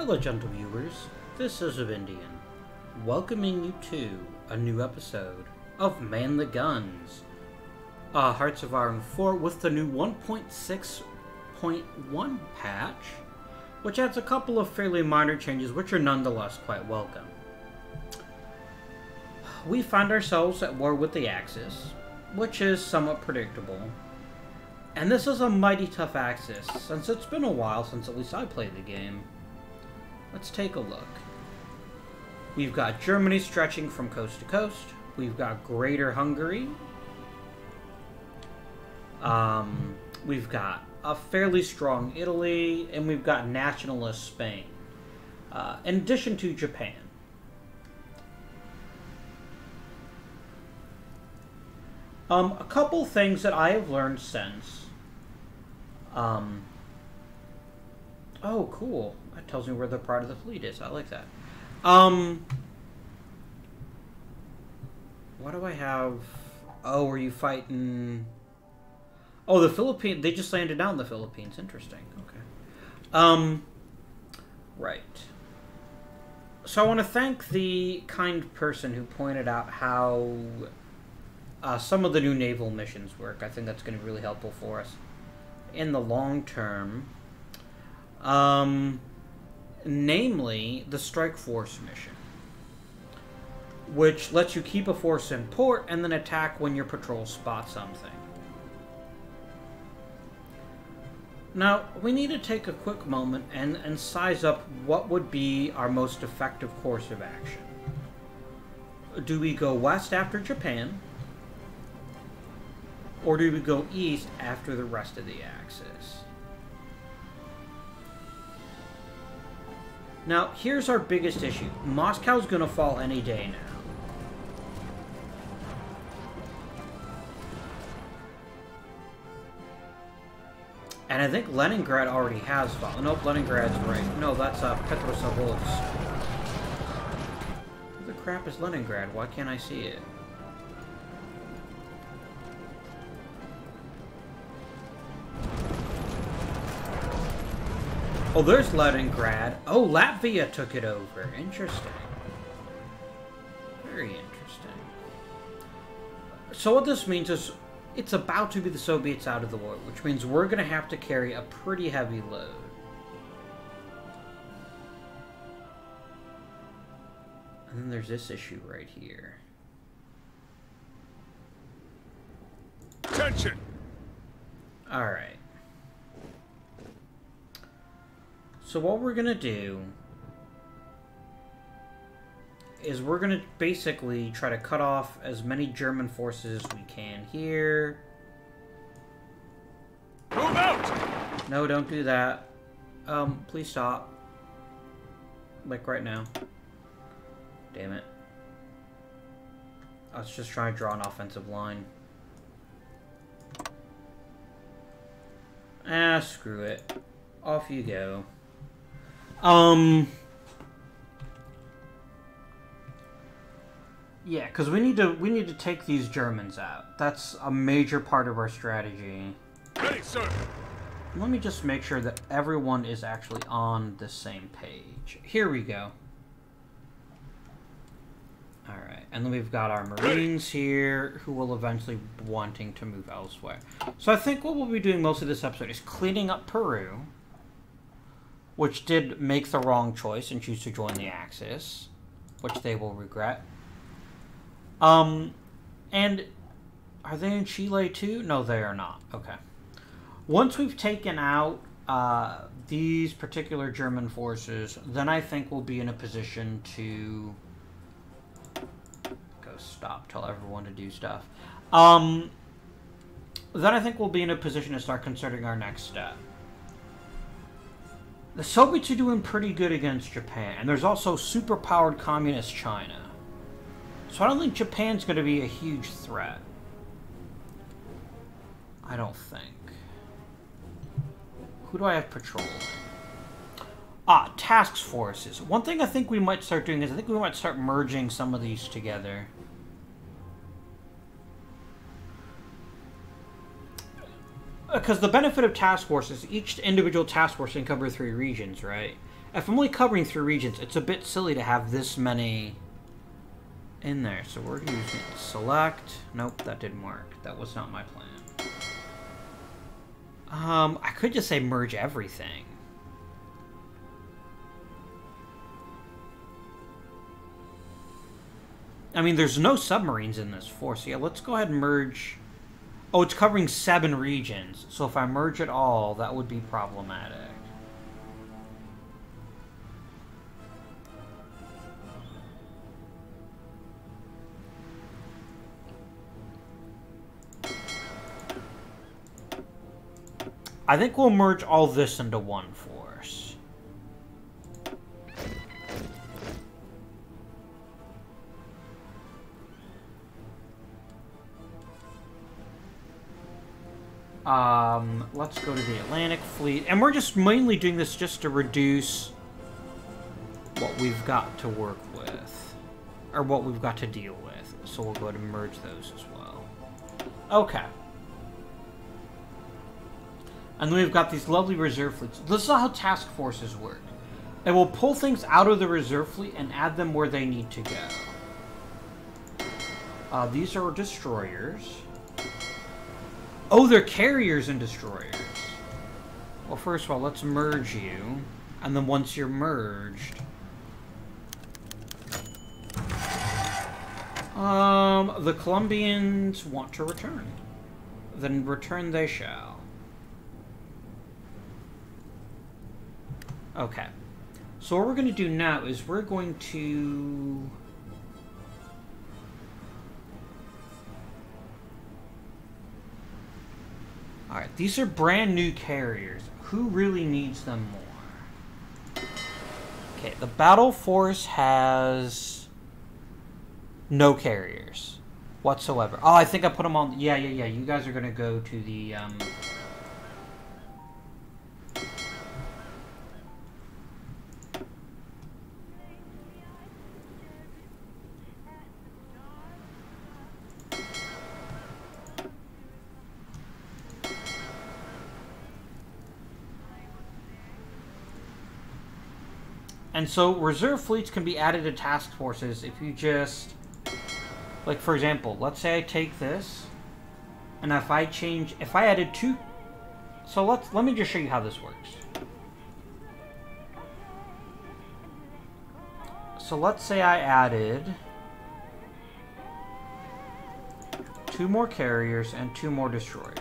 Hello, gentle viewers. This is Indian, welcoming you to a new episode of Man the Guns, Hearts of Iron 4 with the new 1.6.1 patch, which adds a couple of fairly minor changes, which are nonetheless quite welcome. We find ourselves at war with the Axis, which is somewhat predictable. And this is a mighty tough Axis, since it's been a while since at least I played the game. Let's take a look. We've got Germany stretching from coast to coast. We've got Greater Hungary. We've got a fairly strong Italy, and we've got nationalist Spain, in addition to Japan. A couple things that I have learned since. Oh, cool. That tells me where the part of the fleet is. I like that. What do I have? Oh, are you fighting? Oh, the Philippines. They just landed down in the Philippines. Interesting. Okay. Right. So I want to thank the kind person who pointed out how some of the new naval missions work. I think that's going to be really helpful for us in the long term. Namely, the Strike Force mission, which lets you keep a force in port and then attack when your patrol spots something. Now, we need to take a quick moment and size up what would be our most effective course of action. Do we go west after Japan? Or do we go east after the rest of the Axis? Now, here's our biggest issue. Moscow's gonna fall any day now. And I think Leningrad already has fallen. Nope, Leningrad's right. No, that's Petrozavodsk. Who the crap is Leningrad? Why can't I see it? Oh, there's Leningrad. Oh, Latvia took it over. Interesting. Very interesting. So what this means is it's about to be the Soviets out of the war, which means we're going to have to carry a pretty heavy load. And then there's this issue right here. Attention! Alright. So what we're going to do is we're going to basically try to cut off as many German forces as we can here. Move out! No, don't do that. Please stop. Like right now. Damn it. I was just trying to draw an offensive line. Ah, screw it. Off you go. Yeah, because we need to take these Germans out. That's a major part of our strategy. Ready, sir. Let me just make sure that everyone is actually on the same page. Here we go. Alright, and then we've got our Marines here, who will eventually be wanting to move elsewhere. So I think what we'll be doing most of this episode is cleaning up Peru, which did make the wrong choice and choose to join the Axis, which they will regret. And are they in Chile too? No, they are not. Okay. Once we've taken out these particular German forces, then I think we'll be in a position to go stop, tell everyone to do stuff. Then I think we'll be in a position to start considering our next step. The Soviets are doing pretty good against Japan, and there's also super-powered communist China. So I don't think Japan's going to be a huge threat. I don't think. Who do I have patrolling? Task forces. One thing I think we might start doing is I think we might start merging some of these together. Because the benefit of task forces, each individual task force can cover 3 regions, right? If I'm only covering 3 regions, it's a bit silly to have this many in there. So we're using select. Nope, that didn't work. That was not my plan. I could just say merge everything. I mean, there's no submarines in this force. So yeah, let's go ahead and merge. Oh, it's covering 7 regions. So if I merge it all, that would be problematic. I think we'll merge all this into one force. Let's go to the Atlantic Fleet. And we're just mainly doing this just to reduce what we've got to work with. Or what we've got to deal with. So we'll go ahead and merge those as well. Okay. And then we've got these lovely reserve fleets. This is how task forces work. They will pull things out of the reserve fleet and add them where they need to go. These are destroyers. Oh, they're carriers and destroyers. Well, first of all, let's merge you. And then once you're merged... the Colombians want to return. Then return they shall. Okay. So what we're going to do now is we're going to... Alright, these are brand new carriers. Who really needs them more? Okay, the battle force has no carriers whatsoever. Oh, I think I put them on... Yeah. You guys are going to go to the... And so reserve fleets can be added to task forces if you just, like for example, let's say I take this, and if I added 2, so let me just show you how this works. So let's say I added 2 more carriers and 2 more destroyers.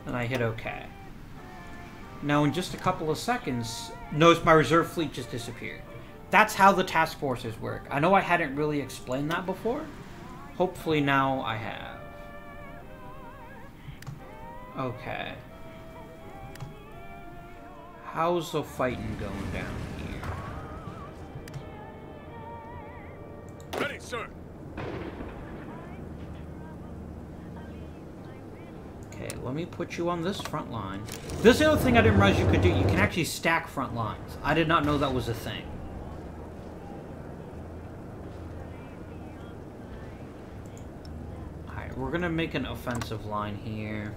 And I hit OK. Now, in just a couple of seconds, notice my reserve fleet just disappeared. That's how the task forces work. I know I hadn't really explained that before. Hopefully now I have. Okay. How's the fighting going down here? Ready, sir. Okay, let me put you on this front line. This is the other thing I didn't realize you could do. You can actually stack front lines. I did not know that was a thing. Alright, we're gonna make an offensive line here.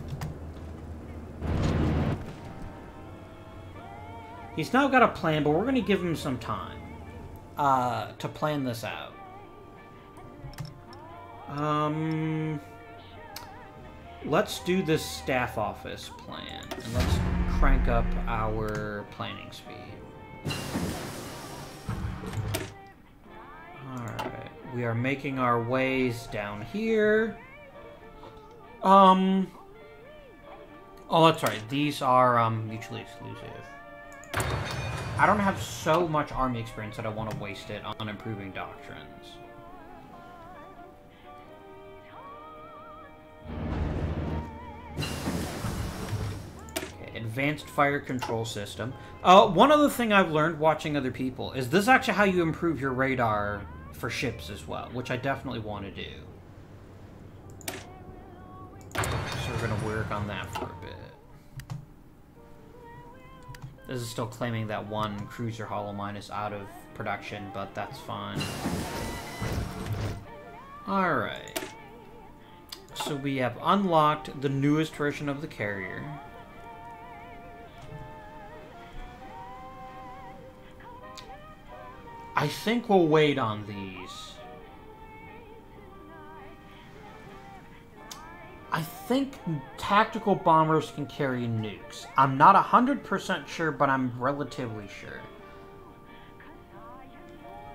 He's now got a plan, but we're gonna give him some time to plan this out. Let's do this staff office plan, and let's crank up our planning speed. Alright, we are making our ways down here. Oh, that's right, these are mutually exclusive. I don't have so much army experience that I want to waste it on improving doctrines. Advanced fire control system. One other thing I've learned watching other people is this is actually how you improve your radar for ships as well, which I definitely want to do. So we're going to work on that for a bit. This is still claiming that one cruiser hollow mine is out of production, but that's fine. Alright. So we have unlocked the newest version of the carrier. I think we'll wait on these. I think tactical bombers can carry nukes. I'm not 100% sure, but I'm relatively sure.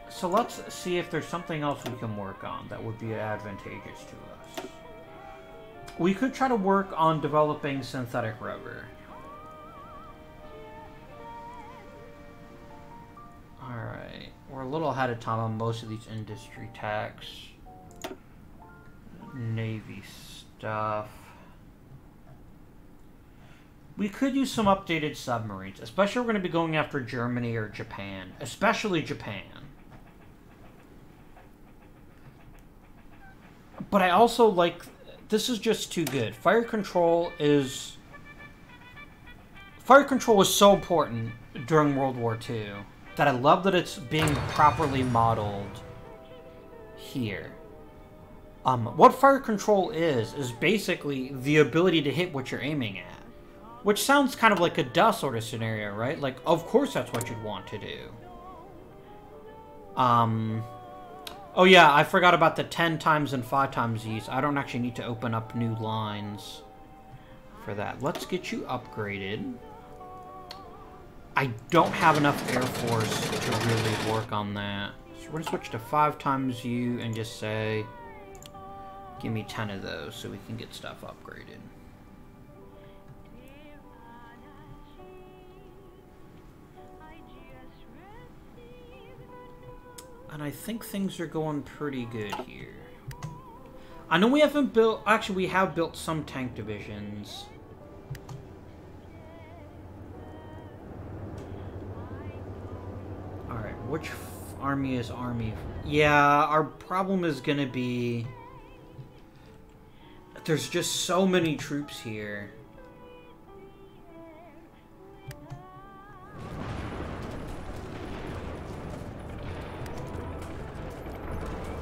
So let's see if there's something else we can work on that would be advantageous to us. We could try to work on developing synthetic rubber. Alright, we're a little ahead of time on most of these industry tax. Navy stuff. We could use some updated submarines, especially if we're going to be going after Germany or Japan. Especially Japan. But I also like... This is just too good. Fire control is so important during World War II that I love that it's being properly modeled here. What fire control is basically the ability to hit what you're aiming at. Which sounds kind of like a duh sort of scenario, right? Like, of course that's what you'd want to do. Oh yeah, I forgot about the 10 times and 5 times use. I don't actually need to open up new lines for that. Let's get you upgraded. I don't have enough Air Force to really work on that. So we're going to switch to 5 times U and just say, give me 10 of those so we can get stuff upgraded. And I think things are going pretty good here. I know we haven't built... Actually, we have built some tank divisions. Alright, which army is army? Yeah, our problem is gonna be... There's just so many troops here.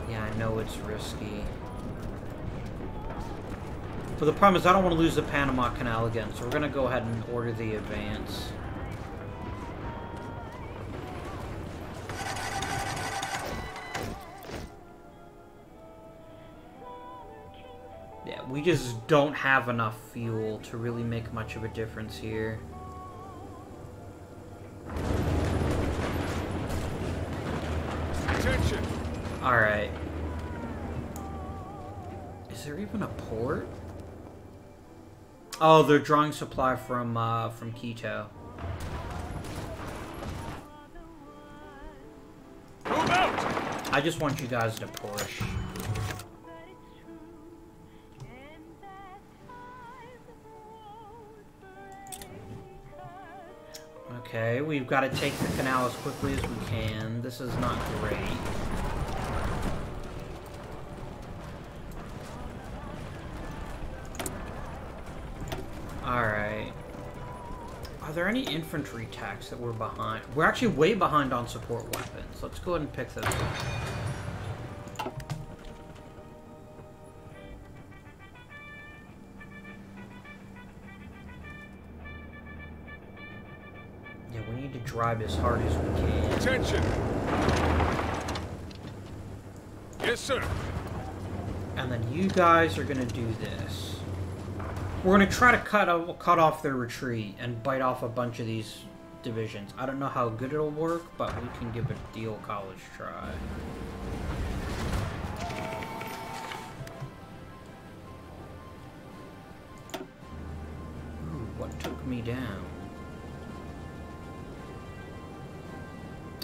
Yeah, I know it's risky. But the problem is I don't want to lose the Panama Canal again, so we're going to go ahead and order the advance. Yeah, we just don't have enough fuel to really make much of a difference here. Attention! Alright. Is there even a port? Oh, they're drawing supply from Quito. Move out! I just want you guys to push. Okay, we've got to take the canal as quickly as we can. This is not great. Alright. Are there any infantry attacks that we're behind? We're actually way behind on support weapons. Let's go ahead and pick those up. Yeah, we need to drive as hard as we can. Attention! Yes, sir. And then you guys are going to do this. We're going to try to cut off their retreat and bite off a bunch of these divisions. I don't know how good it'll work, but we can give it the old college try. Ooh, what took me down?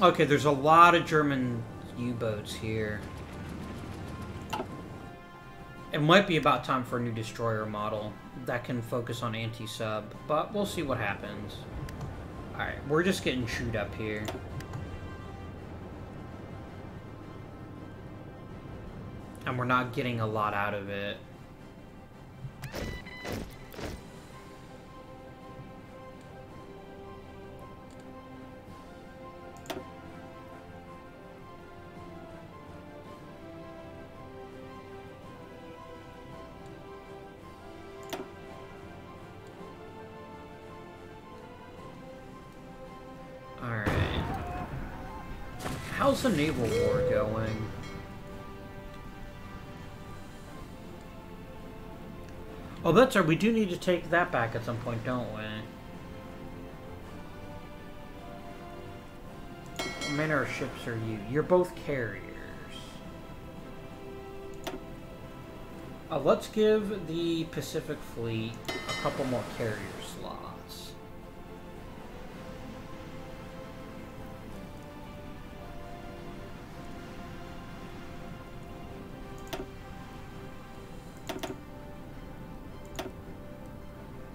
Okay, there's a lot of German U-boats here. It might be about time for a new destroyer model that can focus on anti-sub, but we'll see what happens. Alright, we're just getting chewed up here. And we're not getting a lot out of it. How How's the naval war going? Oh, that's right. We do need to take that back at some point, don't we? What manner of ships are you? You're both carriers. Let's give the Pacific Fleet a couple more carrier slots.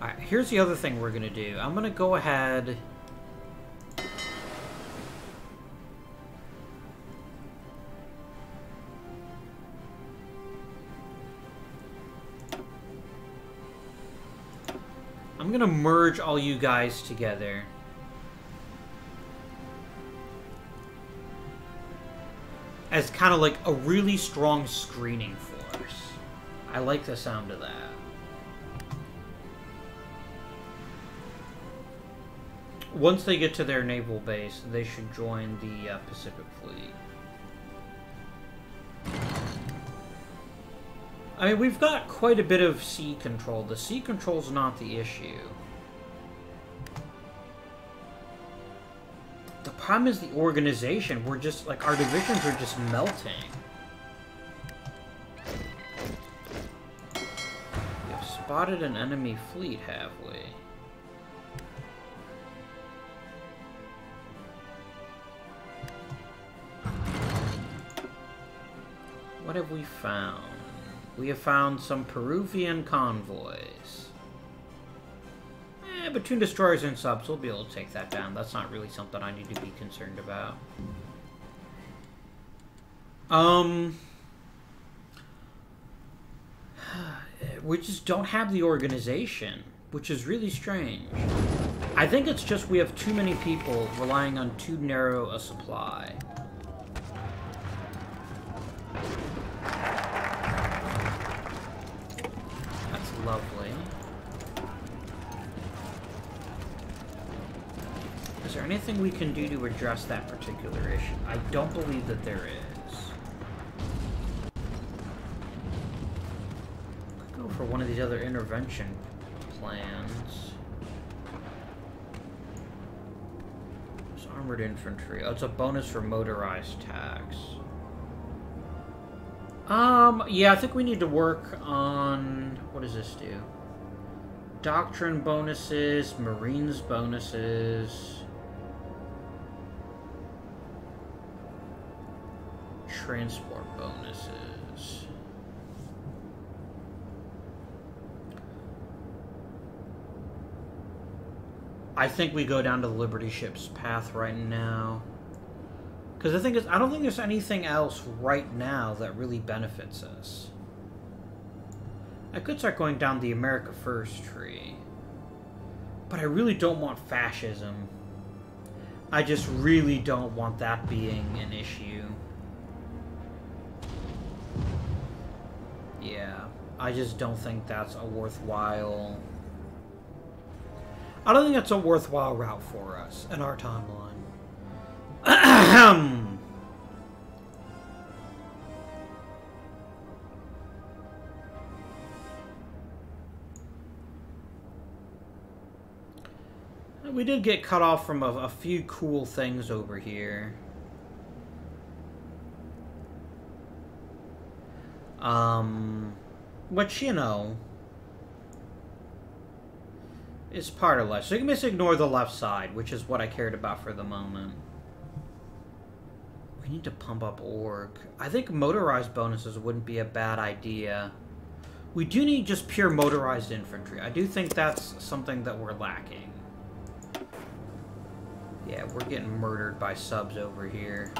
Alright, here's the other thing we're going to do. I'm going to go ahead... I'm gonna merge all you guys together. As kind of like a really strong screening force. I like the sound of that. Once they get to their naval base, they should join the Pacific Fleet. I mean, we've got quite a bit of sea control. The sea control's not the issue. The problem is the organization. We're just, like, our divisions are just melting. We've spotted an enemy fleet, have we? What have we found? We have found some Peruvian convoys. Between destroyers and subs, we'll be able to take that down. That's not really something I need to be concerned about. We just don't have the organization, which is really strange. I think it's just we have too many people relying on too narrow a supply. Lovely. Is there anything we can do to address that particular issue? I don't believe that there is. I'll go for one of these other intervention plans. It's armored infantry. Oh, it's a bonus for motorized tax. Yeah, I think we need to work on... What does this do? Doctrine bonuses, Marines bonuses... Transport bonuses... I think we go down to the Liberty Ships path right now. Because the thing is, I don't think there's anything else right now that really benefits us. I could start going down the America First tree. But I really don't want fascism. I just really don't want that being an issue. Yeah, I just don't think that's a worthwhile... I don't think that's a worthwhile route for us in our timeline. We did get cut off from a few cool things over here. Which, you know, is part of life. So you can just ignore the left side, which is what I cared about for the moment. We need to pump up org. I think motorized bonuses wouldn't be a bad idea. We do need just pure motorized infantry. I do think that's something that we're lacking. Yeah, we're getting murdered by subs over here.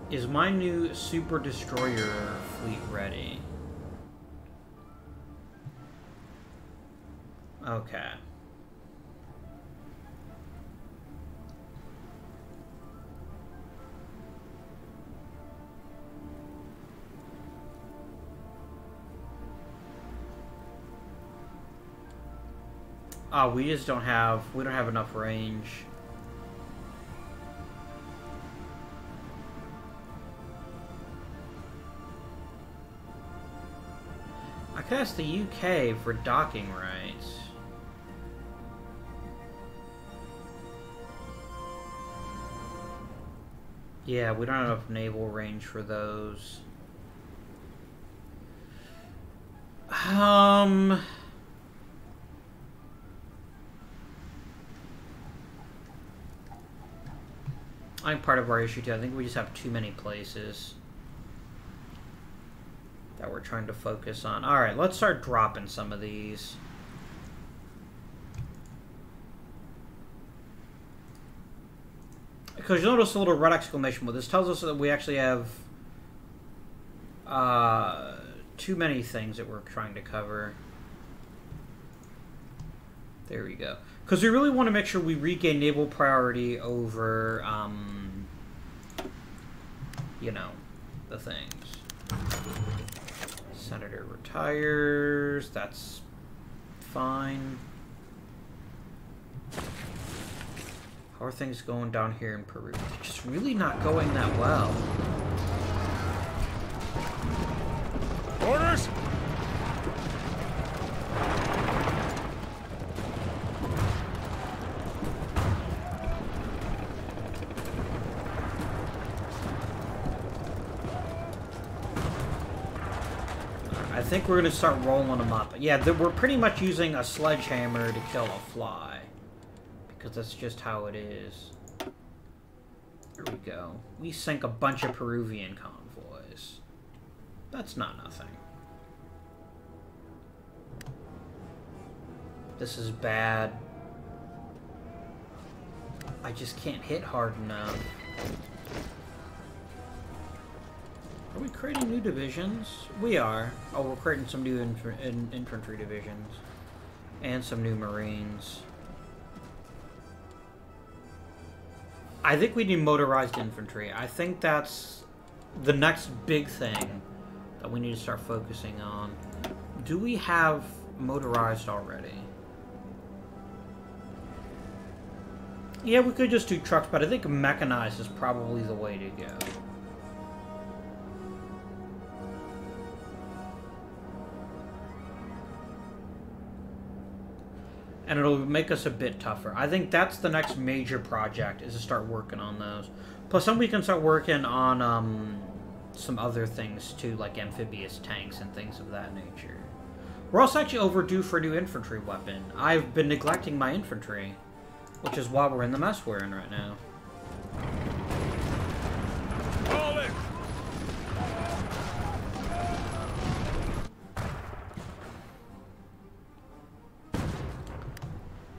Is my new super destroyer fleet ready? Okay. Oh, we just don't have... We don't have enough range. I could ask the UK for docking rights. Yeah, we don't have enough naval range for those. I think part of our issue too, I think we just have too many places that we're trying to focus on. Alright, let's start dropping some of these. Because you'll notice a little red exclamation mark. This tells us that we actually have too many things that we're trying to cover. There we go. Because we really want to make sure we regain naval priority over, you know, the things. Senator retires. That's fine. How are things going down here in Peru? Just really not going that well. Orders! I think we're going to start rolling them up. Yeah, we're pretty much using a sledgehammer to kill a fly. Because that's just how it is. Here we go. We sink a bunch of Peruvian convoys. That's not nothing. This is bad. I just can't hit hard enough. Are we creating new divisions? We are. Oh, we're creating some new infantry divisions. And some new Marines. I think we need motorized infantry. I think that's the next big thing that we need to start focusing on. Do we have motorized already? Yeah, we could just do trucks, but I think mechanized is probably the way to go. And it'll make us a bit tougher. I think that's the next major project, is to start working on those. Plus, then we can start working on some other things too, like amphibious tanks and things of that nature. We're also actually overdue for a new infantry weapon. I've been neglecting my infantry, which is why we're in the mess we're in right now. All in!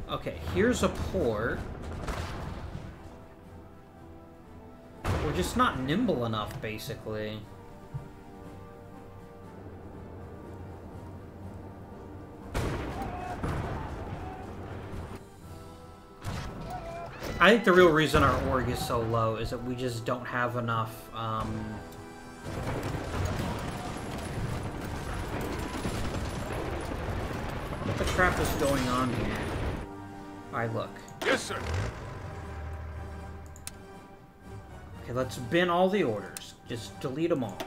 Okay, here's a port. We're just not nimble enough, basically. I think the real reason our org is so low is that we just don't have enough, what the crap is going on here? Alright, look. Yes, sir. Okay, let's bin all the orders. Just delete them all.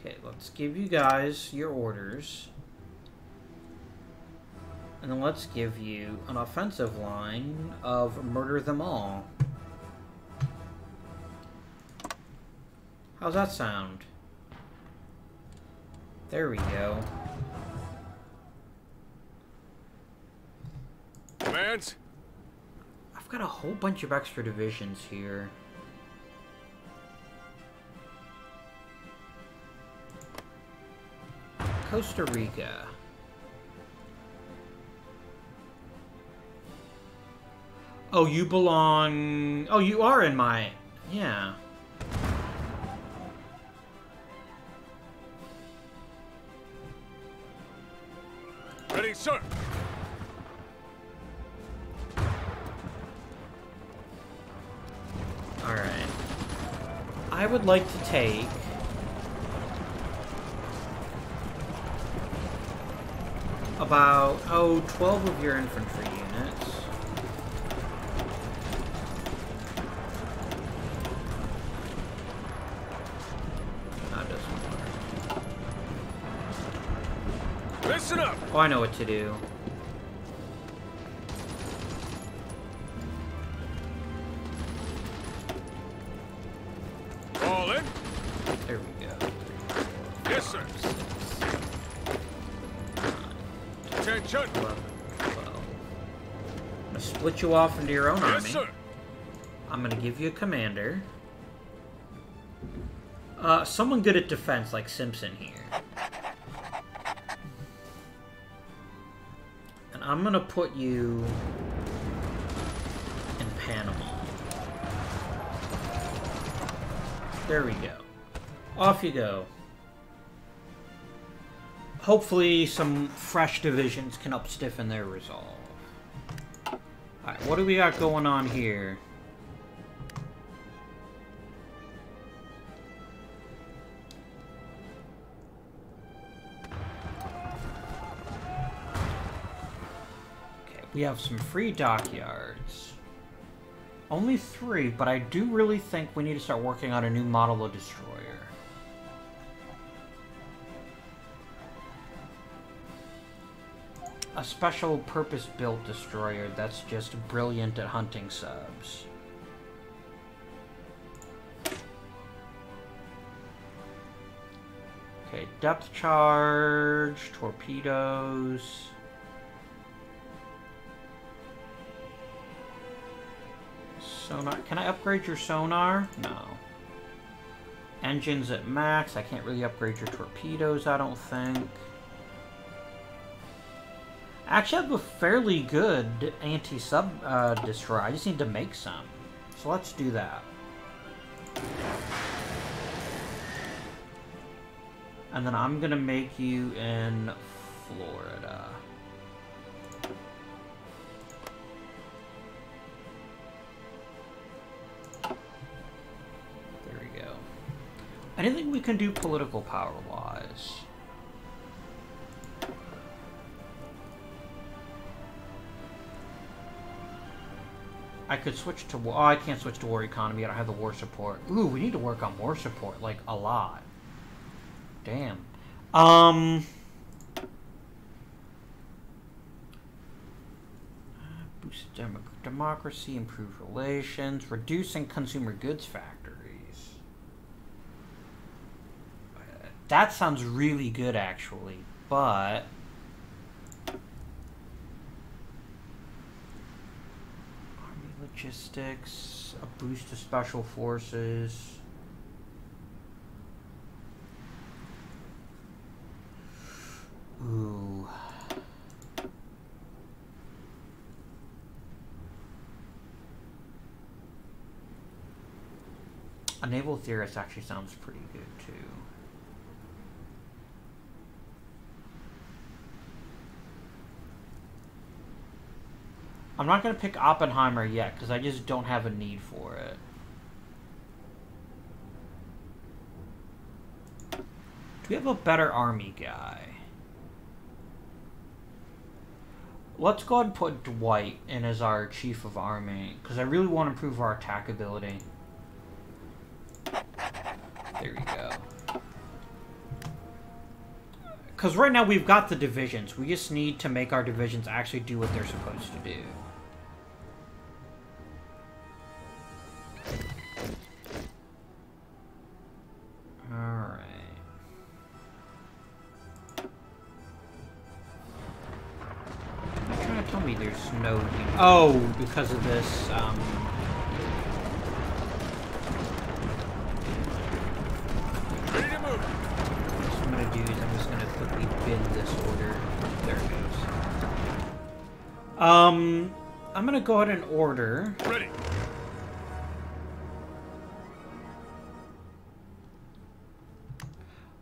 Okay, let's give you guys your orders. And then let's give you an offensive line of murder them all. How's that sound? There we go. Commands? I've got a whole bunch of extra divisions here. Costa Rica. Oh, you belong... Oh, you are in my... Yeah. Ready, sir. Alright. I would like to take about, 12 of your infantry units. That doesn't work. Listen up. Oh, I know what to do. All in. There we go. Yes, sir. 11, Attention. 12. I'm gonna split you off into your own army. Yes, sir. I'm gonna give you a commander. Someone good at defense, like Simpson here. And I'm gonna put you in Panama. There we go. Off you go. Hopefully some fresh divisions can up-stiffen their resolve. Alright, what do we got going on here? Okay, we have some free dockyards. Only 3, but I do really think we need to start working on a new model of destroyer. A special purpose-built destroyer that's just brilliant at hunting subs. Okay, depth charge, torpedoes. Sonar. Can I upgrade your sonar? No. Engines at max. I can't really upgrade your torpedoes, I don't think. Actually, I have a fairly good anti-sub destroyer. I just need to make some. So let's do that. And then I'm gonna make you in Florida. There we go. Anything we can do political power-wise? I could switch to war. Oh, I can't switch to war economy. I don't have the war support. Ooh, we need to work on war support, like, a lot. Damn. Boost democracy, improve relations, reducing consumer goods factories. That sounds really good, actually, but logistics, a boost to special forces. Ooh. A naval theorist actually sounds pretty good too. I'm not going to pick Oppenheimer yet, because I just don't have a need for it. Do we have a better army guy? Let's go ahead and put Dwight in as our chief of army, because I really want to improve our attack ability. There we go. Because right now we've got the divisions. We just need to make our divisions actually do what they're supposed to do. Alright. You're trying to tell me there's no... Oh, because of this, Ready to move. What I'm going to do is I'm just going to quickly bin this order. There it goes. I'm going to go ahead and order... Ready.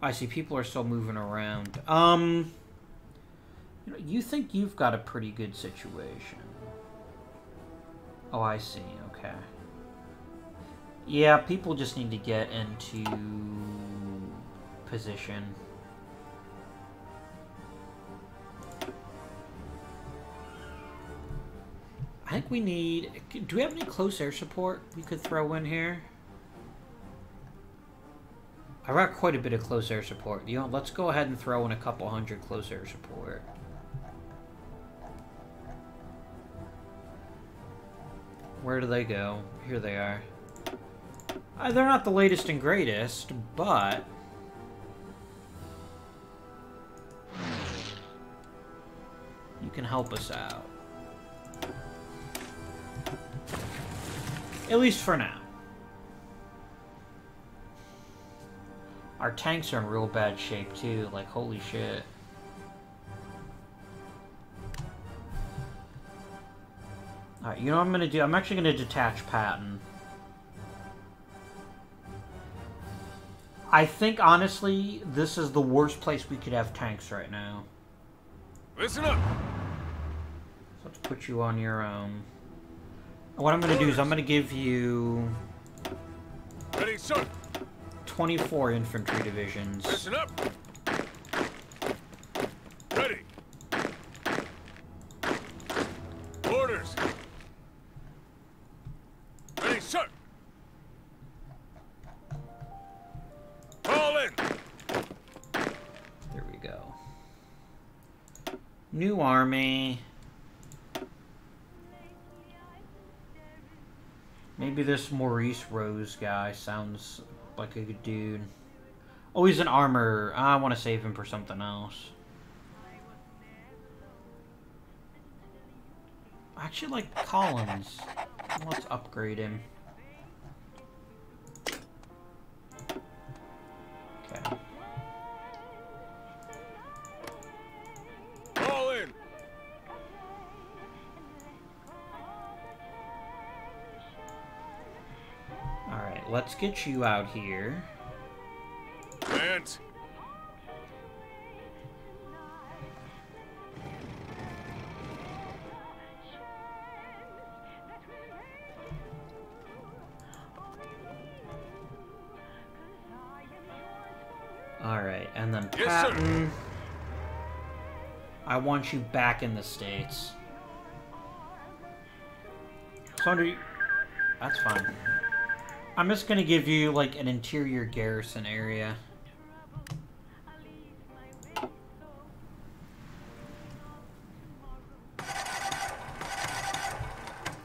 I see people are still moving around. You know, you think you've got a pretty good situation. Oh, I see. Okay. Yeah, people just need to get into position. I think we need... Do we have any close air support we could throw in here? I've got quite a bit of close air support. You know, let's go ahead and throw in a couple hundred close air support. Where do they go? Here they are. They're not the latest and greatest, but... you can help us out. At least for now. Our tanks are in real bad shape, too. Like, holy shit. Alright, you know what I'm gonna do? I'm actually gonna detach Patton. I think, honestly, this is the worst place we could have tanks right now. Listen up! So let's put you on your own. What I'm gonna do is I'm gonna give you... Ready, sir! 24 infantry divisions. Listen up! Ready! Orders! Ready, sir! Fall in! There we go. New army. Maybe this Maurice Rose guy sounds like a good dude. Oh, he's an armor. I want to save him for something else. I actually like Collins. Let's upgrade him. Okay. Fall in! Alright, let's get you out here. Vance! Alright, and then Yes, Patton. sir. I want you back in the States. So that's fine. I'm just gonna give you, like, an interior garrison area.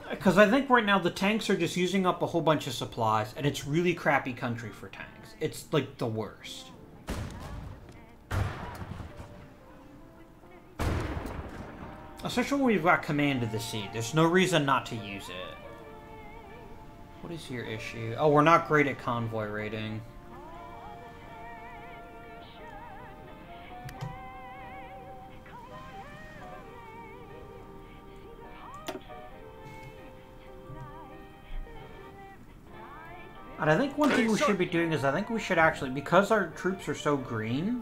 Because I think right now the tanks are just using up a whole bunch of supplies, and it's really crappy country for tanks. It's, like, the worst. Especially when we've got command of the sea. There's no reason not to use it. What is your issue? Oh, we're not great at convoy raiding. And I think one thing we should be doing is I think we should actually, because our troops are so green,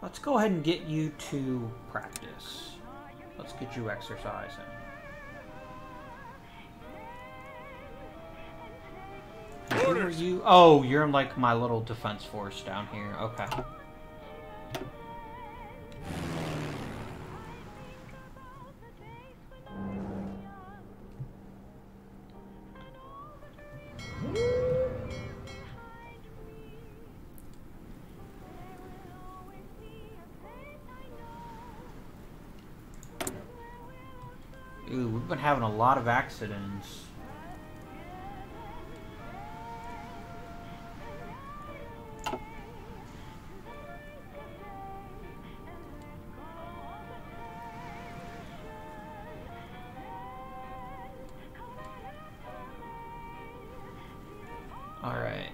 let's go ahead and get you to practice. Let's get you exercising. Who are you? Oh, you're in, like, my little defense force down here. Okay. Ooh, we've been having a lot of accidents. All right.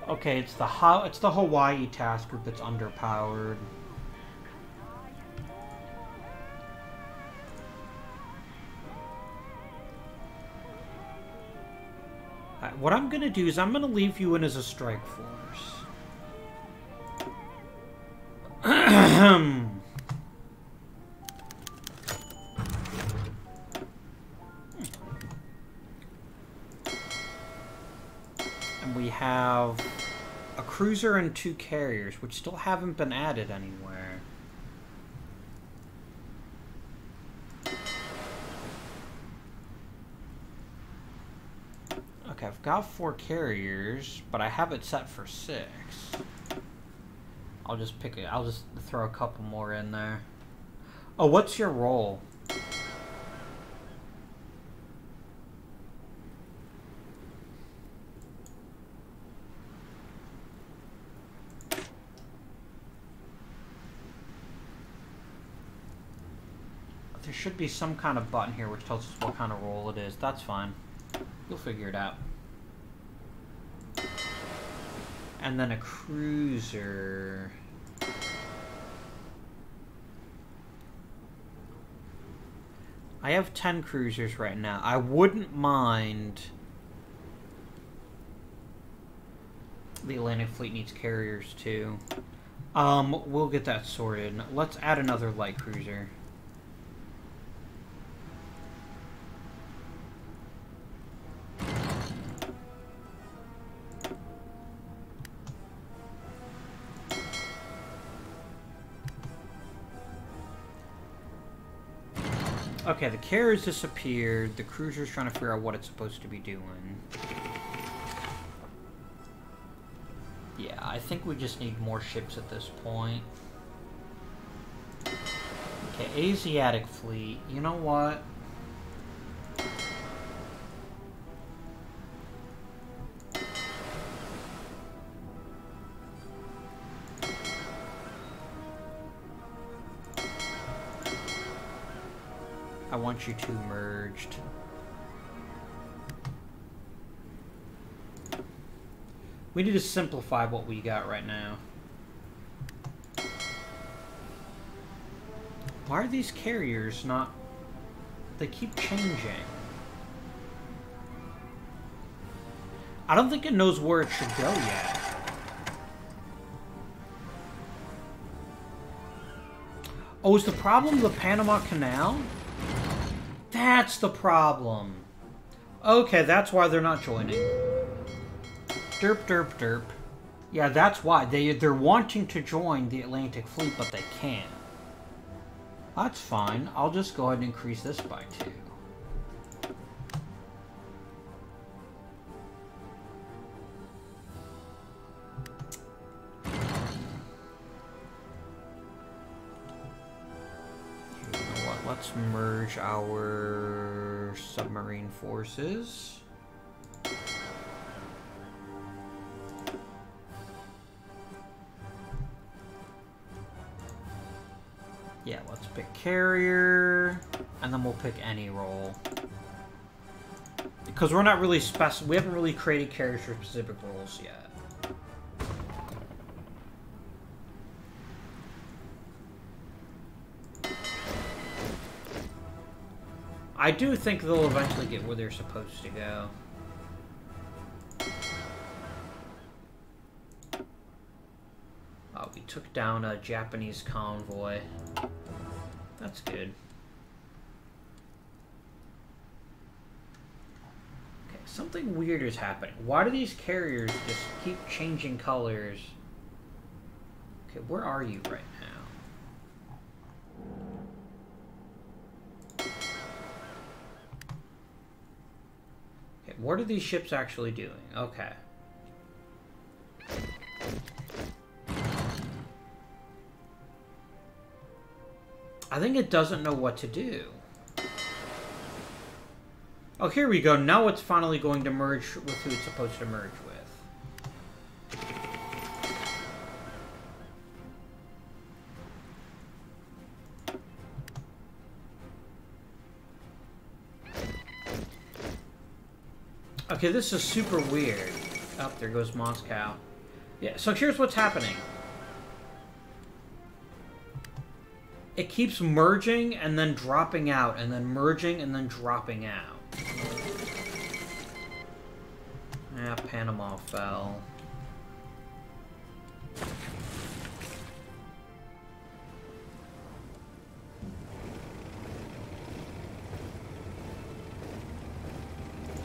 Okay, it's the Hawaii task group that's underpowered. Alright, what I'm gonna do is I'm gonna leave you in as a strike force. cruiser and 2 carriers, which still haven't been added anywhere. Okay, I've got 4 carriers, but I have it set for 6. I'll just pick it. I'll just throw a couple more in there. Oh, what's your role? There should be some kind of button here which tells us what kind of role it is. That's fine. You'll figure it out. And then a cruiser. I have 10 cruisers right now. I wouldn't mind... The Atlantic Fleet needs carriers too. We'll get that sorted. Let's add another light cruiser. Okay, the carriers disappeared. The cruiser's trying to figure out what it's supposed to be doing. Yeah, I think we just need more ships at this point. Okay, Asiatic Fleet. You know what? I want you two merged. We need to simplify what we got right now. Why are these carriers not... They keep changing. I don't think it knows where it should go yet. Oh, is the problem the Panama Canal? That's the problem. Okay, that's why they're not joining. Derp, derp, derp. Yeah, that's why. They're wanting to join the Atlantic Fleet, but they can't. That's fine. I'll just go ahead and increase this by 2. Let's merge our submarine forces. Yeah, let's pick carrier, and then we'll pick any role. Because we're not really we haven't really created carriers for specific roles yet. I do think they'll eventually get where they're supposed to go. Oh, we took down a Japanese convoy. That's good. Okay, something weird is happening. Why do these carriers just keep changing colors? Okay, where are you right now? What are these ships actually doing? Okay. I think it doesn't know what to do. Oh, here we go. Now it's finally going to merge with who it's supposed to merge with. Okay, this is super weird. Oh, there goes Moscow. Yeah, so here's what's happening. It keeps merging and then dropping out, and then merging and then dropping out. Ah, Panama fell.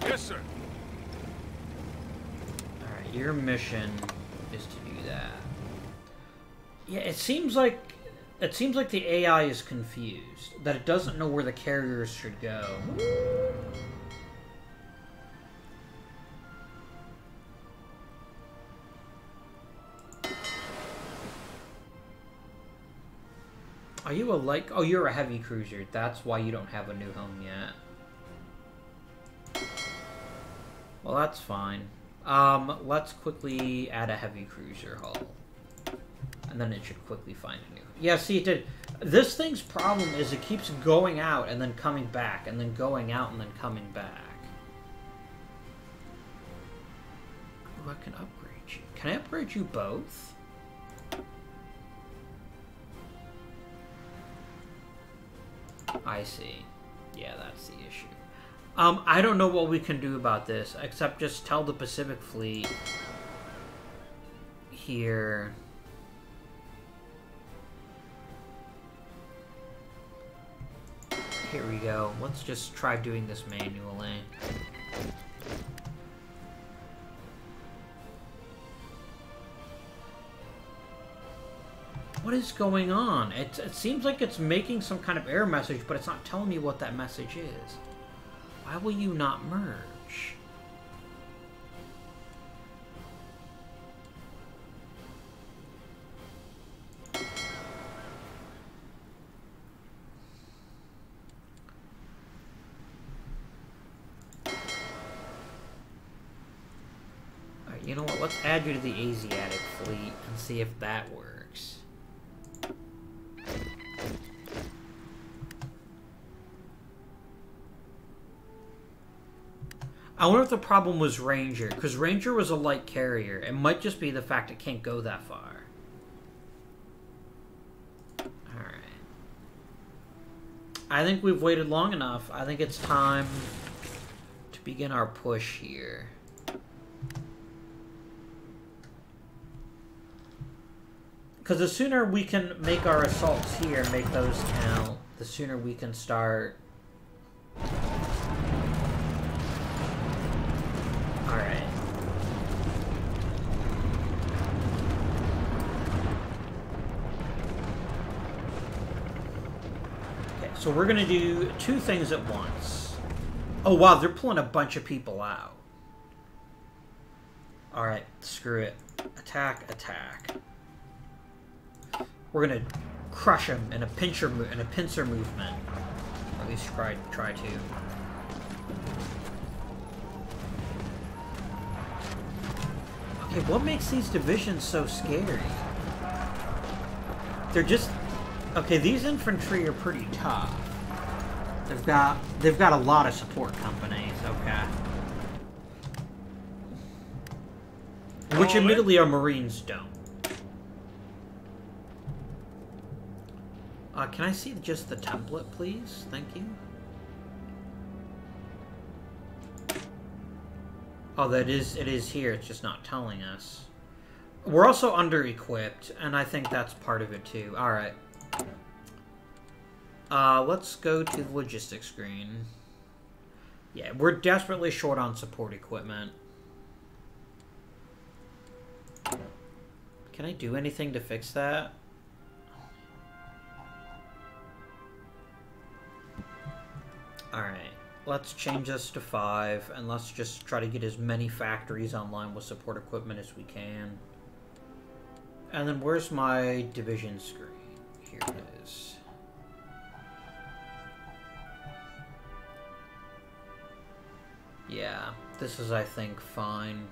Yes, sir. Alright, your mission is to do that. Yeah, it seems like the AI is confused, that it doesn't know where the carriers should go. Are you a light? Oh, you're a heavy cruiser. That's why you don't have a new home yet. Well, that's fine. Let's quickly add a heavy cruiser hull. And then it should quickly find a new... Yeah, see, it did. This thing's problem is it keeps going out and then coming back, and then going out and then coming back. Ooh, I can upgrade you. Can I upgrade you both? I see. Yeah, that's the issue. I don't know what we can do about this, except just tell the Pacific Fleet here... Here we go. Let's just try doing this manually. What is going on? It seems like it's making some kind of error message, but it's not telling me what that message is. Why will you not merge? Alright, you know what? Let's add you to the Asiatic fleet and see if that works. I wonder if the problem was Ranger, because Ranger was a light carrier. It might just be the fact it can't go that far. Alright. I think we've waited long enough. I think it's time to begin our push here. Because the sooner we can make our assaults here and make those count, the sooner we can start... Alright. Okay, so we're gonna do two things at once. Oh wow, they're pulling a bunch of people out. Alright, screw it. Attack, attack. We're gonna crush him in a pincer movement. Or at least try to. Okay, what makes these divisions so scary? They're just... Okay, these infantry are pretty tough. They've got a lot of support companies, okay. Which admittedly our Marines don't. Can I see just the template, please? Thank you. Oh, it is here. It's just not telling us. We're also under-equipped, and I think that's part of it, too. Alright. Let's go to the logistics screen. Yeah, we're desperately short on support equipment. Can I do anything to fix that? Alright, let's change this to 5, and let's just try to get as many factories online with support equipment as we can. And then where's my division screen? Here it is. Yeah, this is, I think, fine.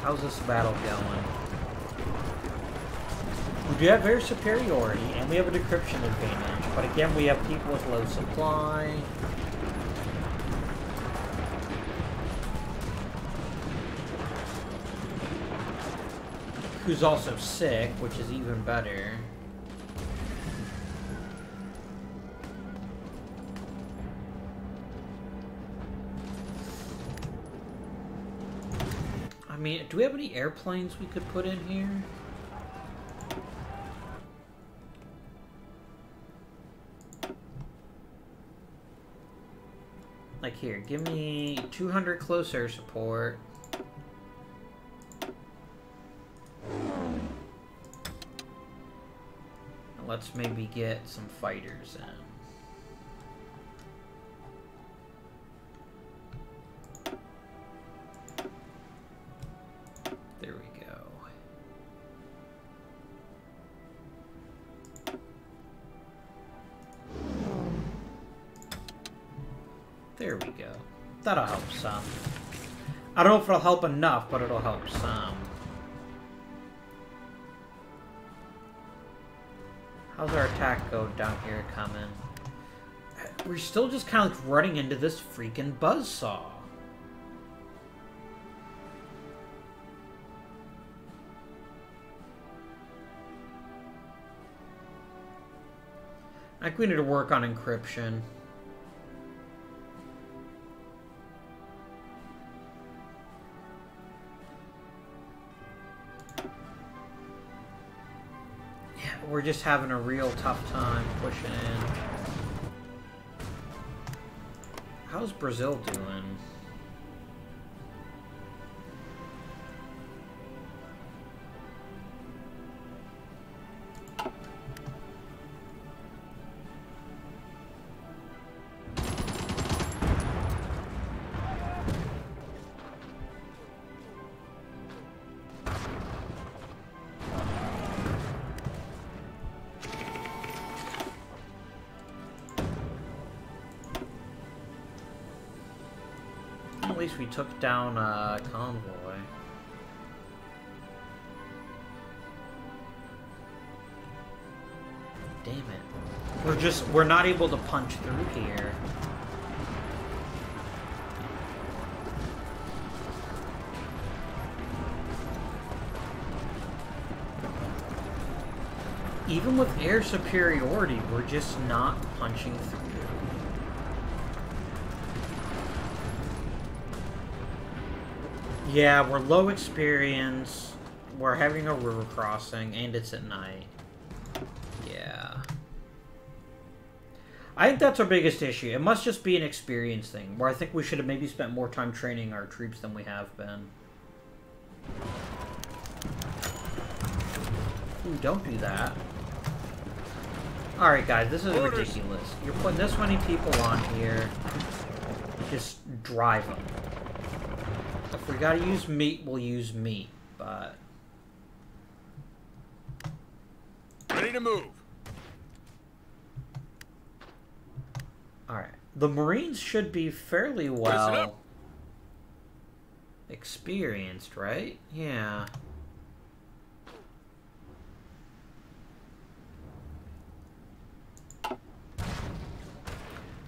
How's this battle going? We do have air superiority, and we have a decryption advantage, but again, we have people with low supply. Who's also sick, which is even better. I mean, do we have any airplanes we could put in here? Like here, give me 200 close air support. And let's maybe get some fighters in. There we go. There we go. That'll help some. I don't know if it'll help enough, but it'll help some. How's our attack go down here coming? We're still just kind of like running into this freaking buzzsaw. I think we need to work on encryption. We're just having a real tough time pushing in. How's Brazil doing? At least we took down a convoy. Damn it. We're not able to punch through here. Even with air superiority, we're just not punching through. Yeah, we're low experience, we're having a river crossing, and it's at night. Yeah. I think that's our biggest issue. It must just be an experience thing, where I think we should have maybe spent more time training our troops than we have been. Ooh, don't do that. Alright guys, this is ridiculous. You're putting this many people on here. Just drive them. If we gotta use meat, we'll use meat, but... Ready to move. Alright. The Marines should be fairly well experienced, right? Yeah.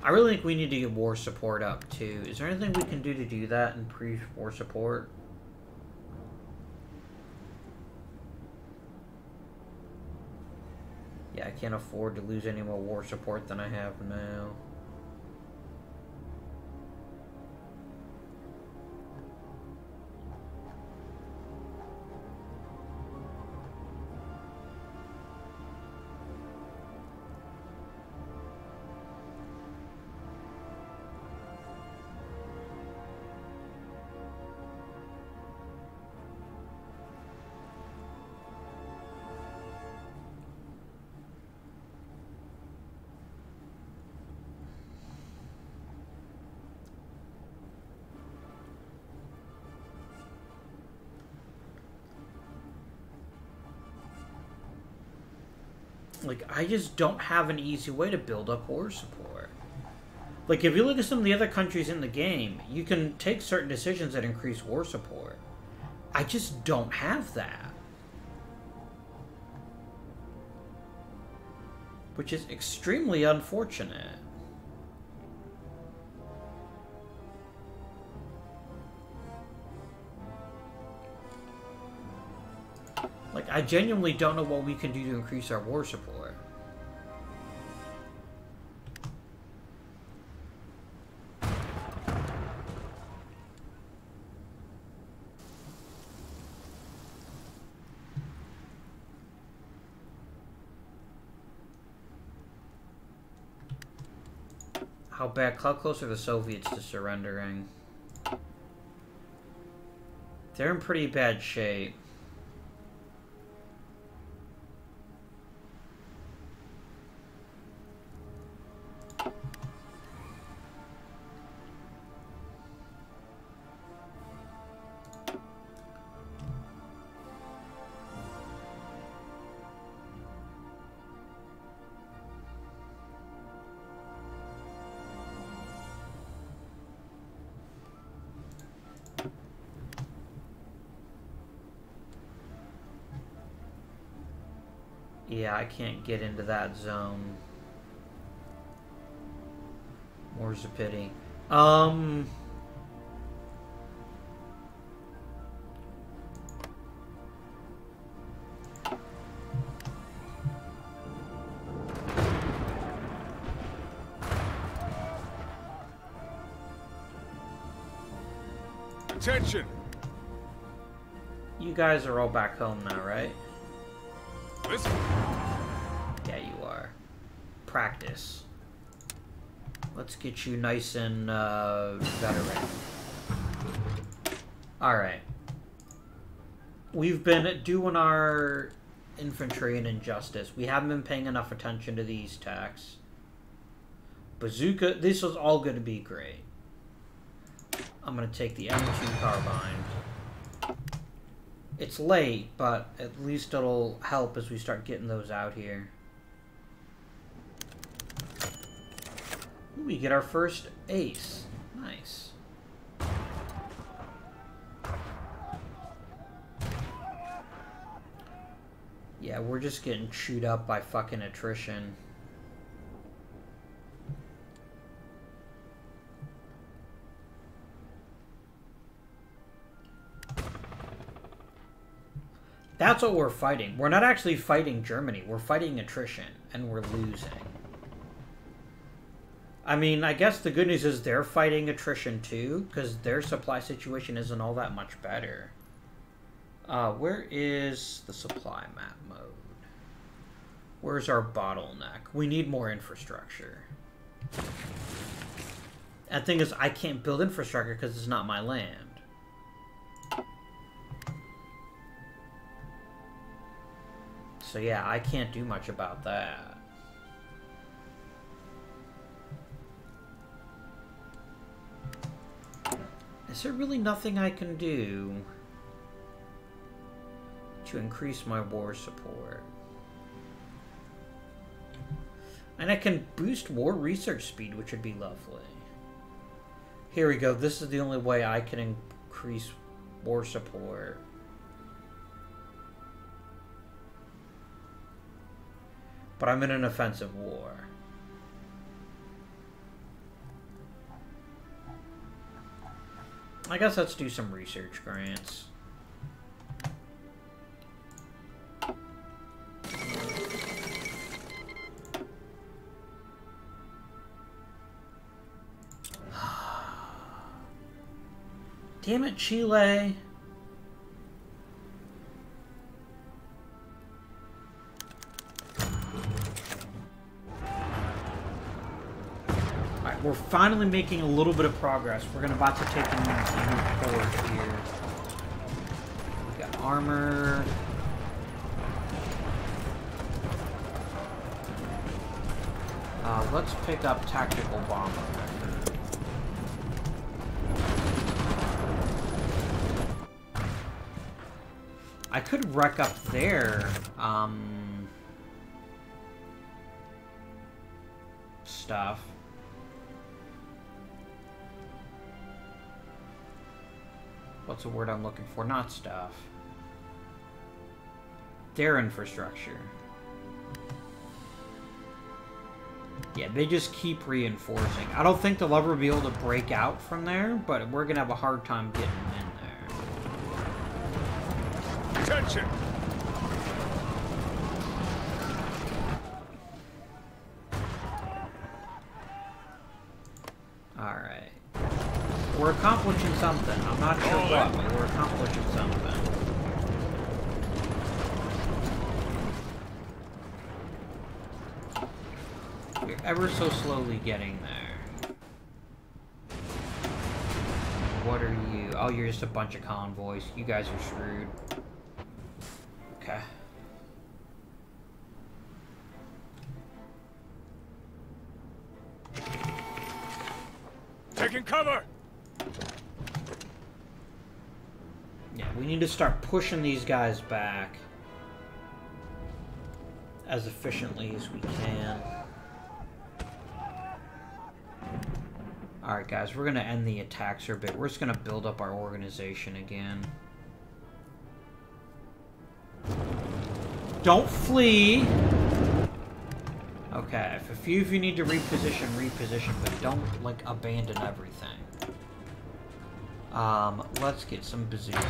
I really think we need to get war support up, too. Is there anything we can do to do that in pre-war support? Yeah, I can't afford to lose any more war support than I have now. Like, I just don't have an easy way to build up war support. Like, if you look at some of the other countries in the game, you can take certain decisions that increase war support. I just don't have that. Which is extremely unfortunate. Like, I genuinely don't know what we can do to increase our war support. How bad? How close are the Soviets to surrendering? They're in pretty bad shape. Yeah, I can't get into that zone. More's a pity. Attention! You guys are all back home now, right? Listen. Yeah, you are. Practice. Let's get you nice and veteran. Alright. We've been doing our infantry and injustice. We haven't been paying enough attention to these attacks. Bazooka, this is all going to be great. I'm going to take the M2 carbine. It's late, but at least it'll help as we start getting those out here. Ooh, we get our first ace. Nice. Yeah, we're just getting chewed up by fucking attrition. That's what we're fighting. We're not actually fighting Germany. We're fighting attrition, and we're losing. I mean, I guess the good news is they're fighting attrition too, because their supply situation isn't all that much better. Where is the supply map mode? Where's our bottleneck? We need more infrastructure. And the thing is, I can't build infrastructure because it's not my land. So yeah, I can't do much about that. Is there really nothing I can do to increase my war support? And I can boost war research speed, which would be lovely. Here we go. This is the only way I can increase war support. But I'm in an offensive war. I guess let's do some research grants. Damn it, Chile. We're finally making a little bit of progress. We're about to take a new port here. We got armor. Let's pick up tactical bomber. I could wreck up their stuff. What's the word I'm looking for? Not stuff. Their infrastructure. Yeah, they just keep reinforcing. I don't think they'll ever be able to break out from there, but we're gonna have a hard time getting in there. Attention! Alright. We're accomplishing something. I'm not sure what, but we're accomplishing something. We're ever so slowly getting there. what are you? Oh, you're just a bunch of convoys. You guys are screwed. Okay. Taking cover! Yeah, we need to start pushing these guys back as efficiently as we can. Alright guys, we're going to end the attacks here a bit. We're just going to build up our organization again. Don't flee! Okay, if a few of you need to reposition, but don't, like, abandon everything. Let's get some bazookas.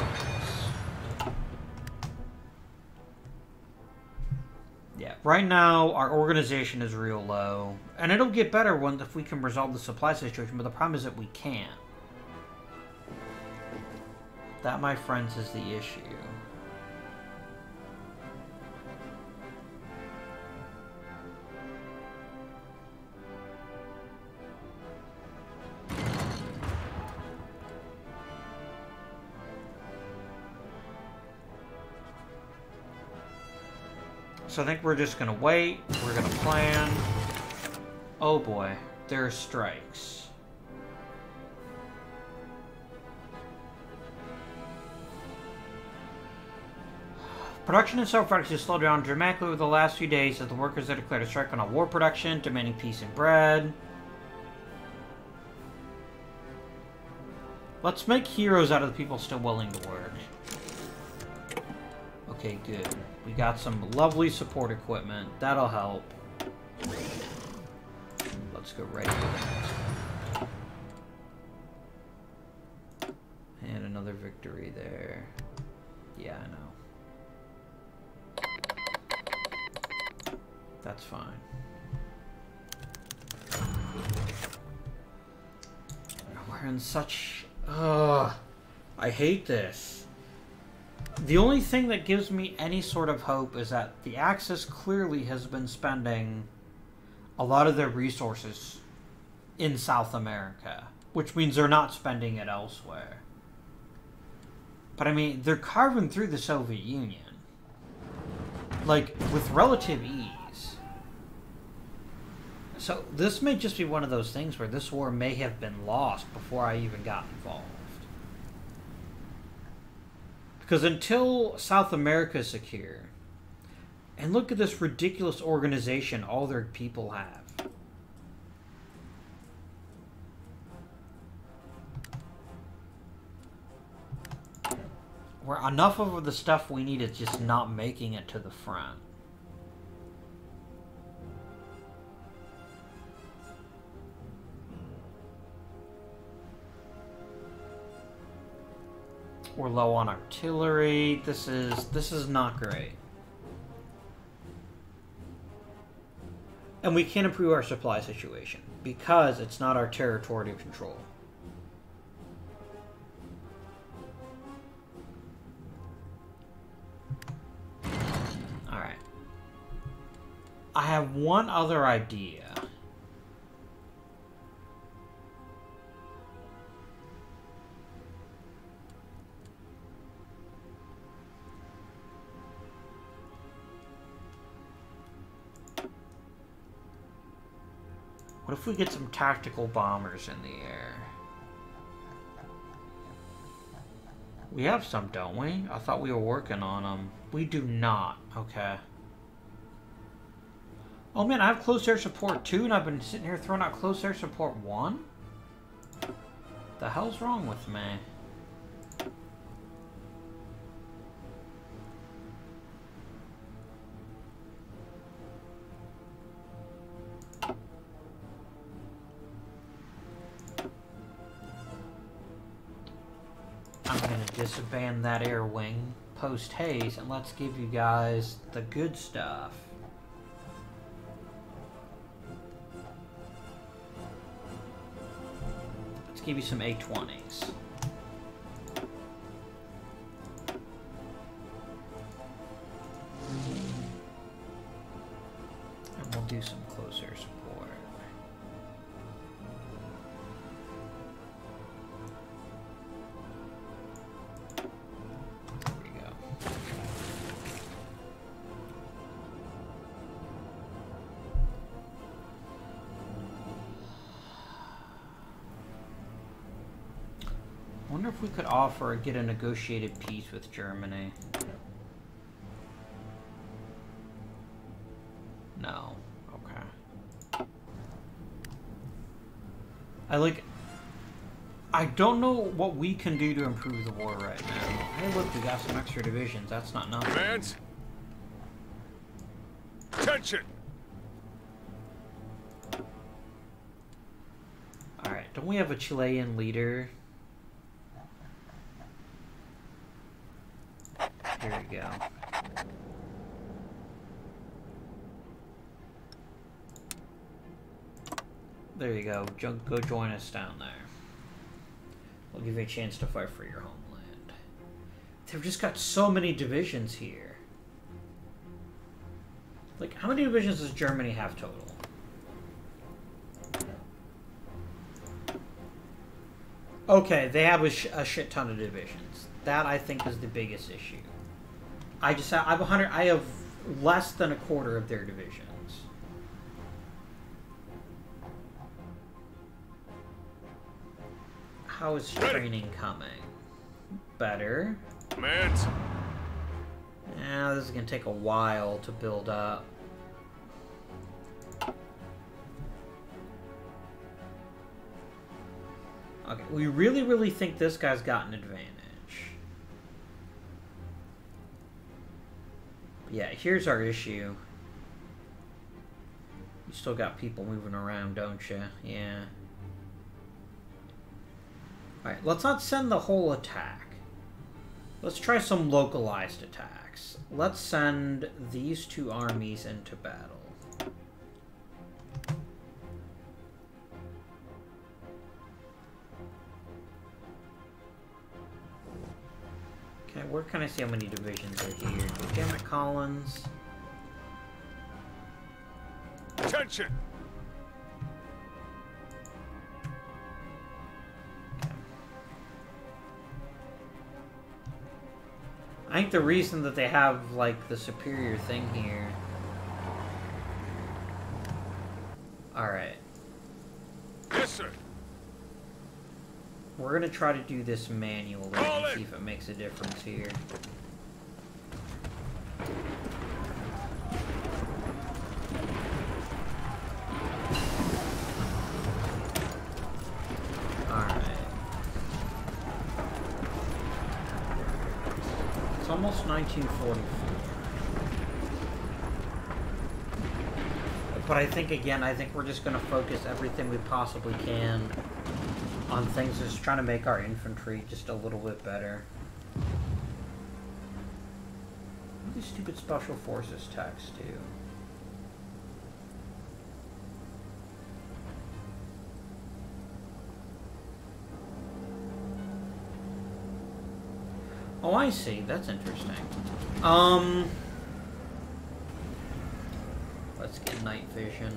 Yeah, right now, our organization is real low. And it'll get better if we can resolve the supply situation, but the problem is that we can't. That, my friends, is the issue. So I think we're just gonna wait, we're gonna plan. Oh boy, there are strikes. Production in several factories has slowed down dramatically over the last few days as the workers have declared a strike on all war production, demanding peace and bread. Let's make heroes out of the people still willing to work. Okay, good. We got some lovely support equipment. That'll help. Let's go right into the next one. And another victory there. Yeah, I know. That's fine. We're in such... Ugh. I hate this. The only thing that gives me any sort of hope is that the Axis clearly has been spending a lot of their resources in South America, which means they're not spending it elsewhere. But I mean, they're carving through the Soviet Union, like, with relative ease. So this may just be one of those things where this war may have been lost before I even got involved. Because until South America is secure, and look at this ridiculous organization all their people have. Where enough of the stuff we need is just not making it to the front. We're low on artillery. This is not great. And we can't improve our supply situation because it's not our territory to control. Alright. I have one other idea. What if we get some tactical bombers in the air? We have some, don't we? I thought we were working on them. We do not. Okay. Oh man, I have close air support 2, and I've been sitting here throwing out close air support 1? The hell's wrong with me? I'm going to disband that air wing post-haste, and let's give you guys the good stuff. Let's give you some A-20s. And we'll do some close air support. Wonder if we could offer or get a negotiated peace with Germany. No. Okay. I don't know what we can do to improve the war right now. Hey, look, we got some extra divisions. That's not nothing. Advance. Attention. Alright, don't we have a Chilean leader? Here we go. There you go. Go join us down there. We'll give you a chance to fight for your homeland. They've just got so many divisions here. Like, how many divisions does Germany have total? Okay, they have a shit ton of divisions. That, I think, is the biggest issue. I have less than a quarter of their divisions. How is training coming? Better. Command. Yeah, this is gonna take a while to build up. Okay, we really think this guy's got an advantage. Yeah, here's our issue. You still got people moving around, don't you? Yeah. Alright, let's not send the whole attack. Let's try some localized attacks. Let's send these two armies into battle. Okay, where can I see how many divisions are here? Damn it, Collins. Attention. I think the reason that they have, like, the superior thing here... Alright. Yes, sir. We're gonna try to do this manually and see if it makes a difference here. Alright. It's almost 1944. But I think, again, we're just gonna focus everything we possibly can on things that's trying to make our infantry just a little bit better. What do these stupid special forces attacks do? Oh, I see. That's interesting. Let's get night vision.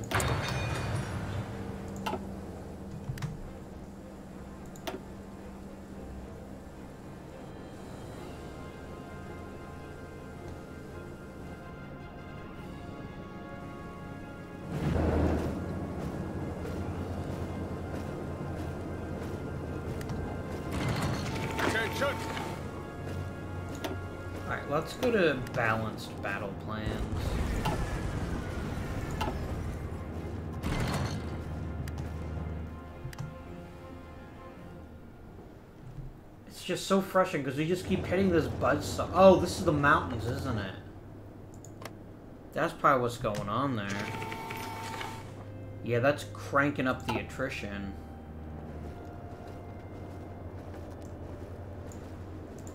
Alright, let's go to balanced battle plans. It's just so frustrating because we just keep hitting this buzzsaw. Oh, this is the mountains, isn't it? That's probably what's going on there. Yeah, that's cranking up the attrition.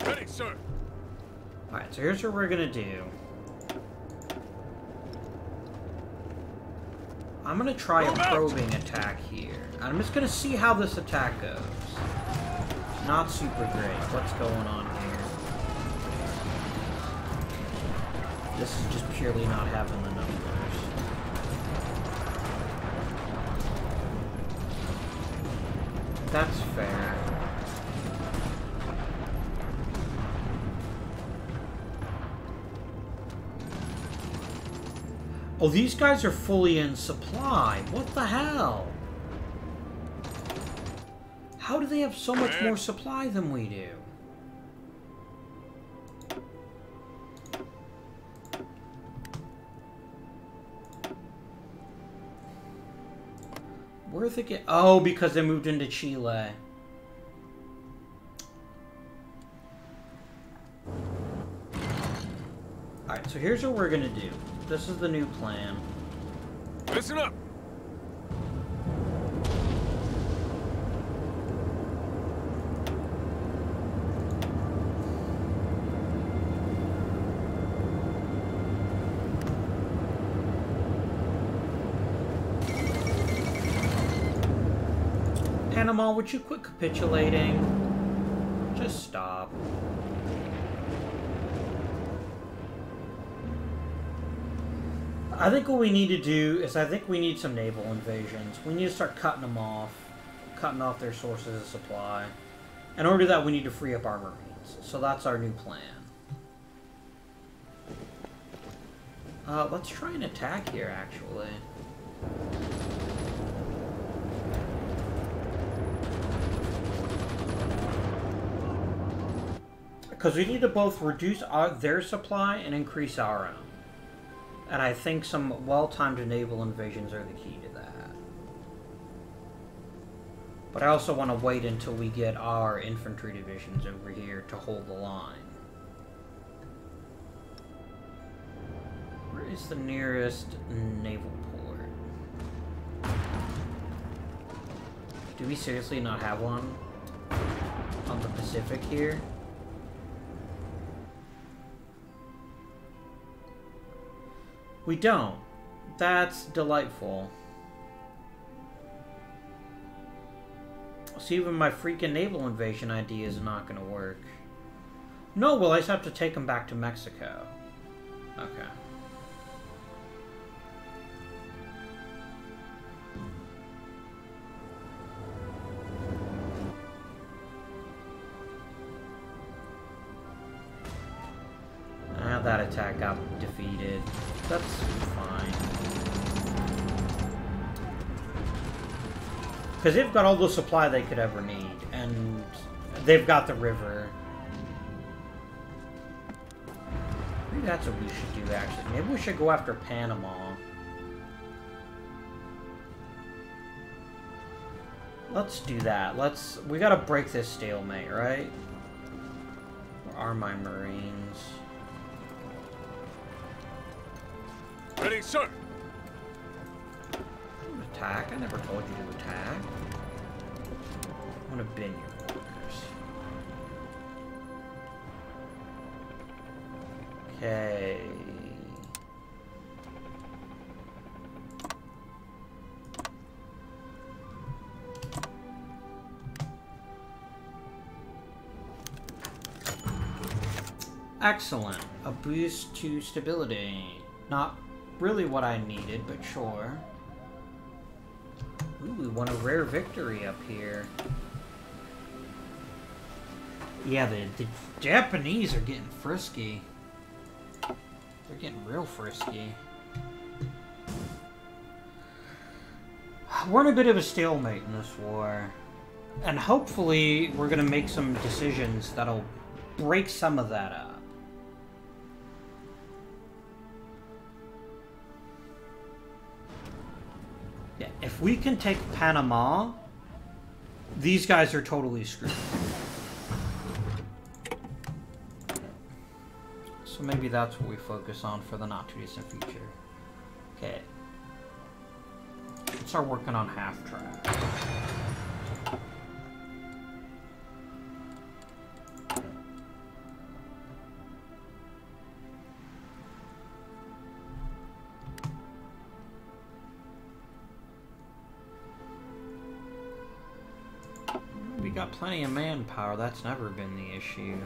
Ready, sir. Alright, so here's what we're gonna do. I'm gonna try a probing attack here. I'm just gonna see how this attack goes. It's not super great. What's going on here? This is just purely not having the numbers. That's fair. Oh, these guys are fully in supply. What the hell? How do they have so much Man. more supply than we do? Where'd they get... Oh, because they moved into Chile. Alright, so here's what we're gonna do. This is the new plan. Listen up. Panama, would you quit capitulating? Just stop. I think what we need to do is I think we need some naval invasions. We need to start cutting them off. Cutting off their sources of supply. In order to do that, we need to free up our Marines. So that's our new plan. Let's try and attack here, actually. Because we need to both reduce their supply and increase our own. And I think some well-timed naval invasions are the key to that. But I also want to wait until we get our infantry divisions over here to hold the line. Where is the nearest naval port? Do we seriously not have one on the Pacific here? We don't. That's delightful. So even my freaking naval invasion idea is not going to work. No, well, I just have to take them back to Mexico. Okay. That attack got defeated. That's fine. Because they've got all the supply they could ever need, and they've got the river. Maybe that's what we should do, actually. Maybe we should go after Panama. Let's do that. We gotta break this stalemate, right? Where are my Marines? Ready, sir. Attack? I never told you to attack. I want to bin your orders. Okay. Excellent. A boost to stability. Not really what I needed, but sure. Ooh, we won a rare victory up here. Yeah, the Japanese are getting frisky. They're getting real frisky. We're in a bit of a stalemate in this war. And hopefully we're going to make some decisions that'll break some of that up. Yeah, if we can take Panama, these guys are totally screwed. So maybe that's what we focus on for the not-too-distant future. Okay. Let's start working on half-track. We got plenty of manpower. That's never been the issue.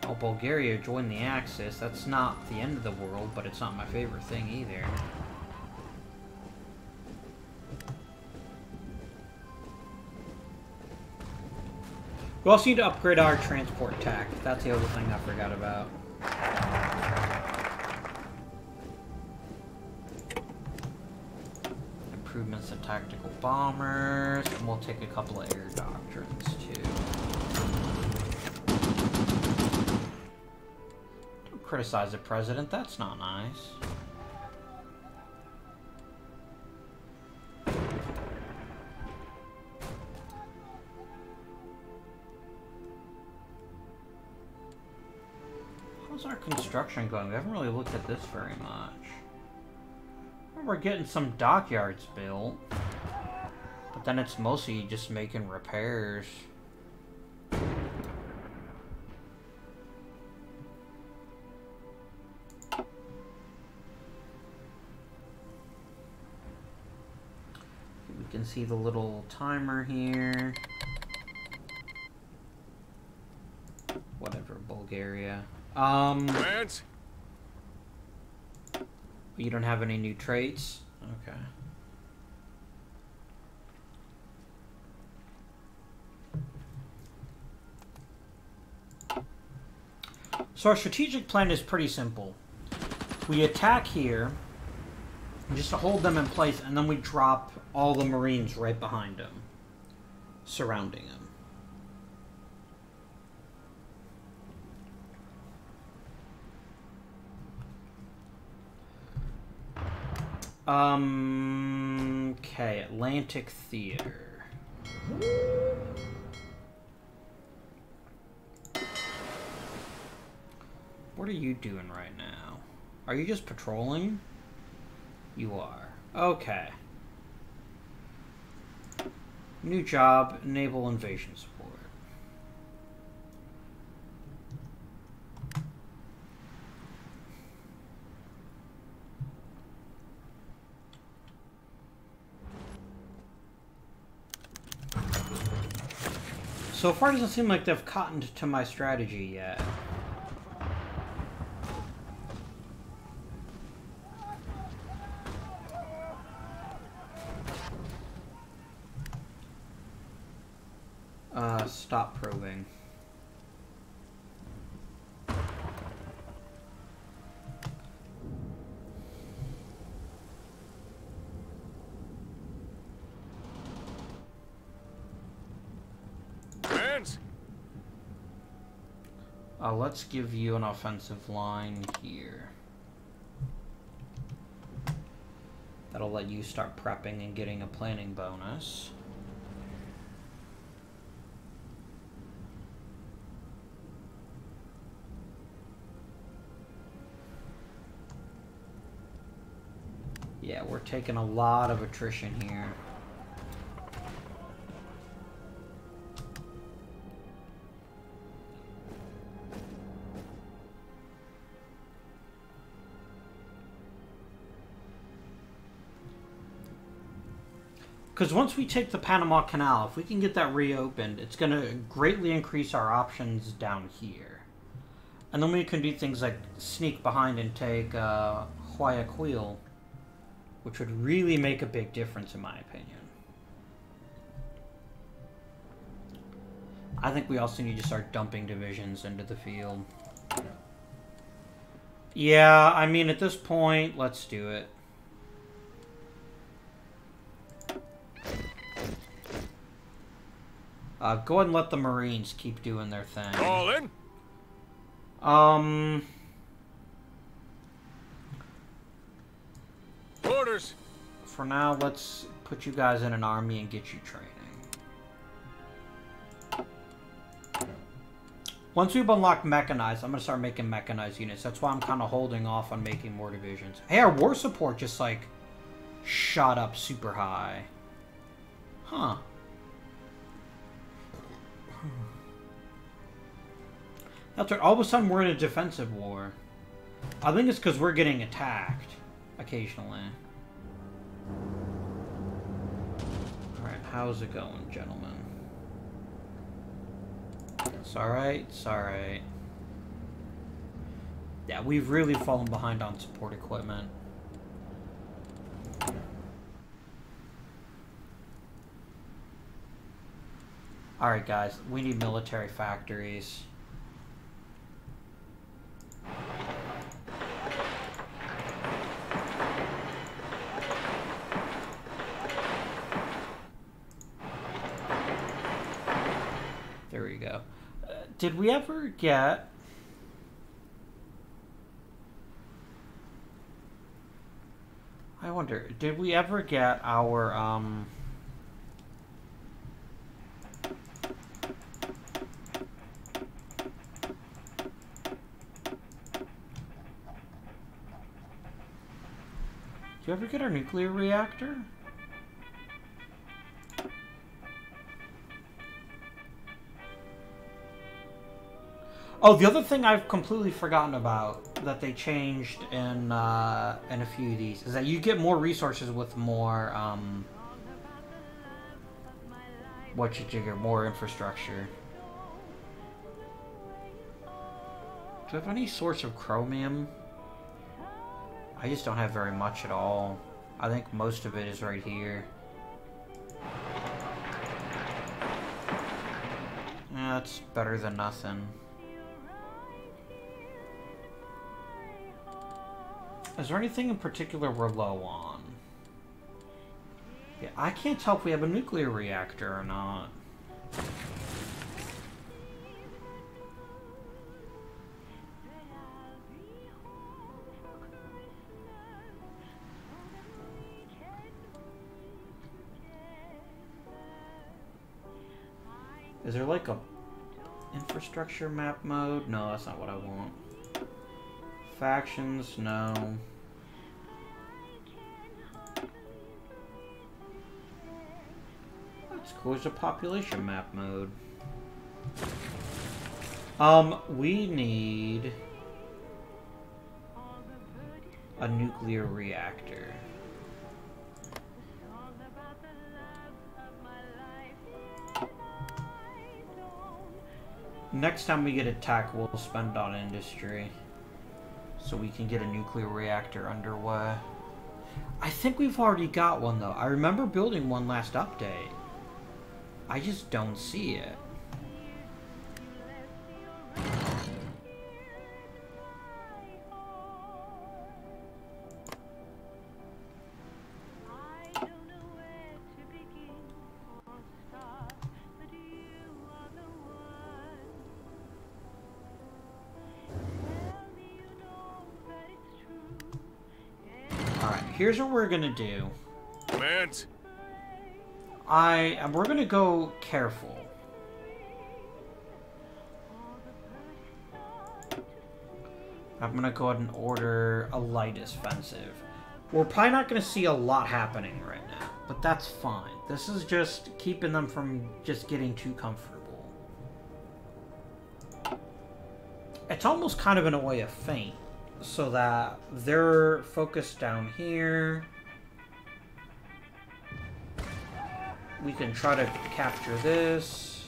Oh, Bulgaria joined the Axis. That's not the end of the world, but it's not my favorite thing either. We also need to upgrade our transport tech. That's the other thing I forgot about. I'm improvements to tactical bombers, and we'll take a couple of air doctrines too. Don't criticize the president, that's not nice. How's our construction going? We haven't really looked at this very much. We're getting some dockyards built, but then it's mostly just making repairs. We can see the little timer here. Whatever, Bulgaria. Lance? You don't have any new traits? Okay. So our strategic plan is pretty simple. We attack here, just to hold them in place, and then we drop all the Marines right behind them, surrounding them. Okay, Atlantic Theater. What are you doing right now? Are you just patrolling? You are. Okay. New job, naval invasion support. So far, it doesn't seem like they've cottoned to my strategy yet. Stop probing. Let's give you an offensive line here. That'll let you start prepping and getting a planning bonus. Yeah, we're taking a lot of attrition here. Because once we take the Panama Canal, if we can get that reopened, it's going to greatly increase our options down here. And then we can do things like sneak behind and take Guayaquil, which would really make a big difference in my opinion. I think we also need to start dumping divisions into the field. Yeah, I mean, at this point, let's do it. Go ahead and let the Marines keep doing their thing. All in? Orders. For now, let's put you guys in an army and get you training. Once we've unlocked mechanized, I'm going to start making mechanized units. That's why I'm kind of holding off on making more divisions. Hey, our war support just, like, shot up super high. Huh. That's right. All of a sudden, we're in a defensive war. I think it's because we're getting attacked occasionally. Alright, how's it going, gentlemen? It's alright, it's alright. Yeah, we've really fallen behind on support equipment. Alright, guys, we need military factories. you go. Did we ever get... I wonder, did we ever get our, do you ever get our nuclear reactor? Oh, the other thing I've completely forgotten about that they changed in a few of these is that you get more resources with more, more infrastructure. Do I have any source of chromium? I just don't have very much at all. I think most of it is right here. Yeah, that's better than nothing. Is there anything in particular we're low on? Yeah, I can't tell if we have a nuclear reactor or not. Is there like a infrastructure map mode? No, that's not what I want. Factions, no. That's cool. There's a population map mode. We need a nuclear reactor. Next time we get attacked, we'll spend on industry. So we can get a nuclear reactor underway. I think we've already got one, though. I remember building one last update. I just don't see it. Here's what we're gonna do. Commands. We're gonna go careful. I'm gonna go ahead and order a light offensive. We're probably not gonna see a lot happening right now, but that's fine. This is just keeping them from just getting too comfortable. It's almost kind of in a way a feint, so that they're focused down here. We can try to capture this.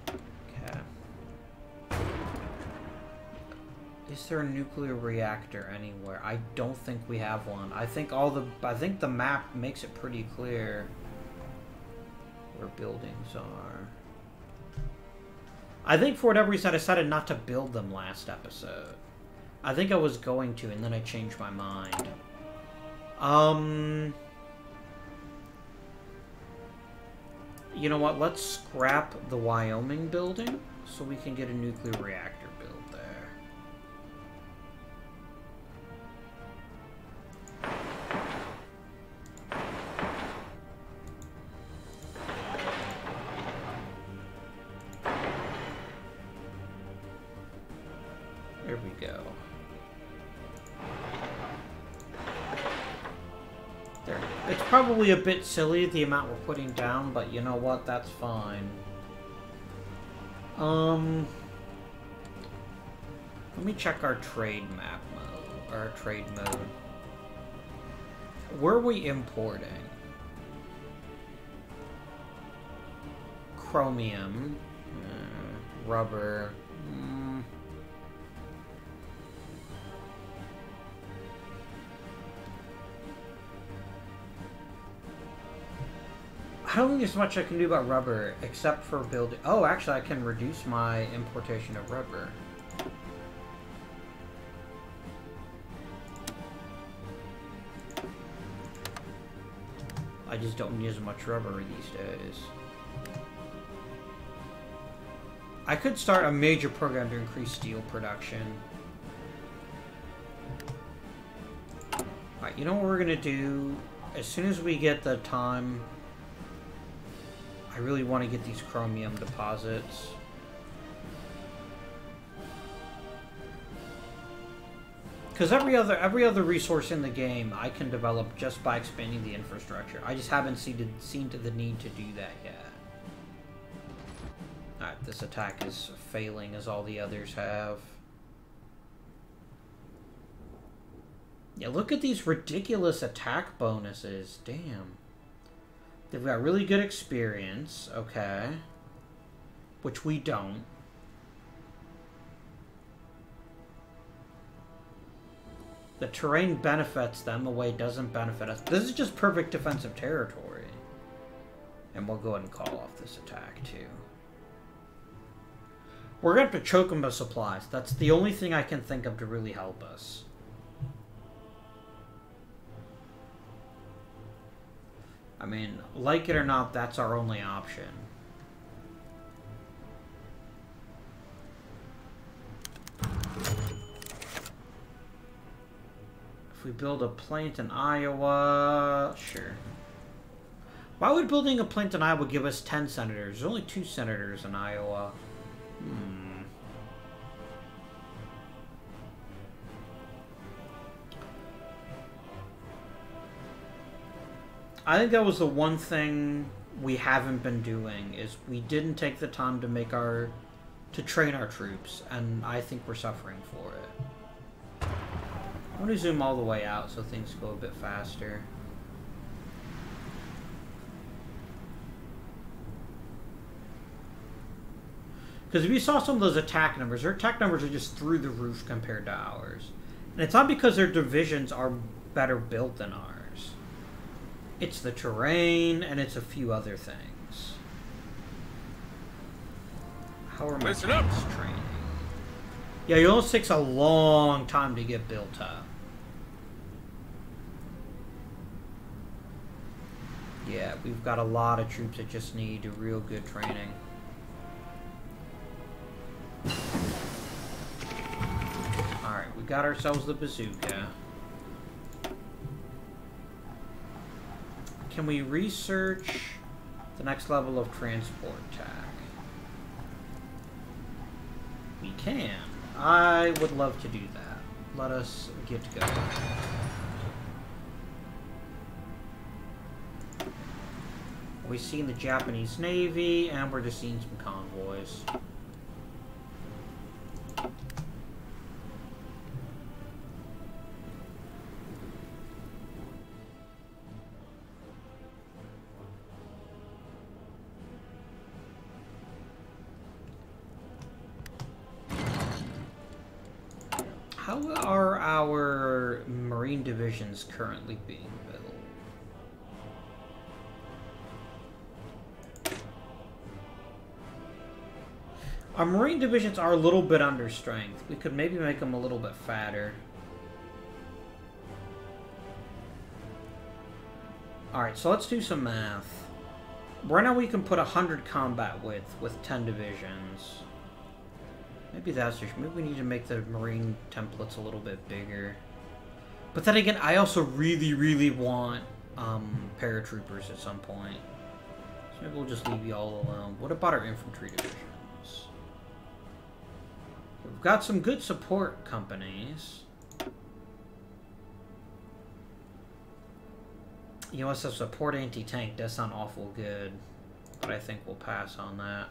Okay. Is there a nuclear reactor anywhere? I don't think we have one. I think the map makes it pretty clear where buildings are. I think for whatever reason I decided not to build them last episode. I think I was going to, and then I changed my mind. You know what? Let's scrap the Wyoming building so we can get a nuclear reactor built there. There we go. There. It's probably a bit silly, the amount we're putting down, but you know what? That's fine. Let me check our trade map mode, or our trade mode. Where are we importing? Chromium. Rubber. I don't think there's much I can do about rubber, except for building... Oh, actually, I can reduce my importation of rubber. I just don't need as much rubber these days. I could start a major program to increase steel production. Alright, you know what we're gonna do? As soon as we get the time, I really want to get these chromium deposits. Because every other resource in the game I can develop just by expanding the infrastructure. I just haven't seen to the need to do that yet. Alright, this attack is failing as all the others have. Yeah, look at these ridiculous attack bonuses. Damn. They've got really good experience, okay. Which we don't. The terrain benefits them, the way it doesn't benefit us. This is just perfect defensive territory. And we'll go ahead and call off this attack, too. We're going to have to choke them with supplies. That's the only thing I can think of to really help us. I mean, like it or not, that's our only option. If we build a plant in Iowa, sure. Why would building a plant in Iowa give us 10 senators? There's only 2 senators in Iowa. I think that was the one thing we haven't been doing, is we didn't take the time to make to train our troops, and I think we're suffering for it. I'm going to zoom all the way out so things go a bit faster. Because if you saw some of those attack numbers, their attack numbers are just through the roof compared to ours. And it's not because their divisions are better built than ours. It's the terrain, and it's a few other things. How are my tanks training? Yeah, it almost takes a long time to get built up. Yeah, we've got a lot of troops that just need a real good training. Alright, we got ourselves the bazooka. Can we research the next level of transport tech? We can. I would love to do that. Let us get going. We've seen the Japanese Navy, and we're just seeing some convoys. How are our Marine divisions currently being built? Our Marine divisions are a little bit under strength. We could maybe make them a little bit fatter. Alright, so let's do some math. Right now we can put 100 combat width with 10 divisions. Maybe that's just... Maybe we need to make the Marine templates a little bit bigger. But then again, I also really, really want paratroopers at some point. So maybe we'll just leave you all alone. What about our infantry divisions? We've got some good support companies. You know, so support anti-tank does sound awful good. But I think we'll pass on that.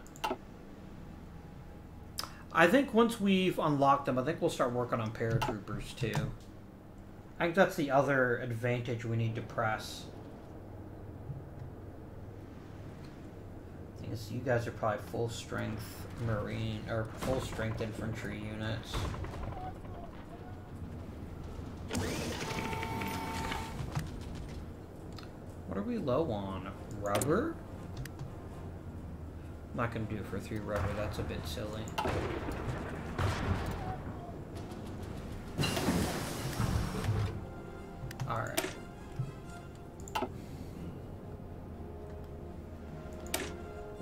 I think once we've unlocked them, I think we'll start working on paratroopers too. I think that's the other advantage we need to press. I think it's, you guys are probably full strength Marine or full strength infantry units. What are we low on? Rubber? I'm not going to do it for 3 rubber, that's a bit silly.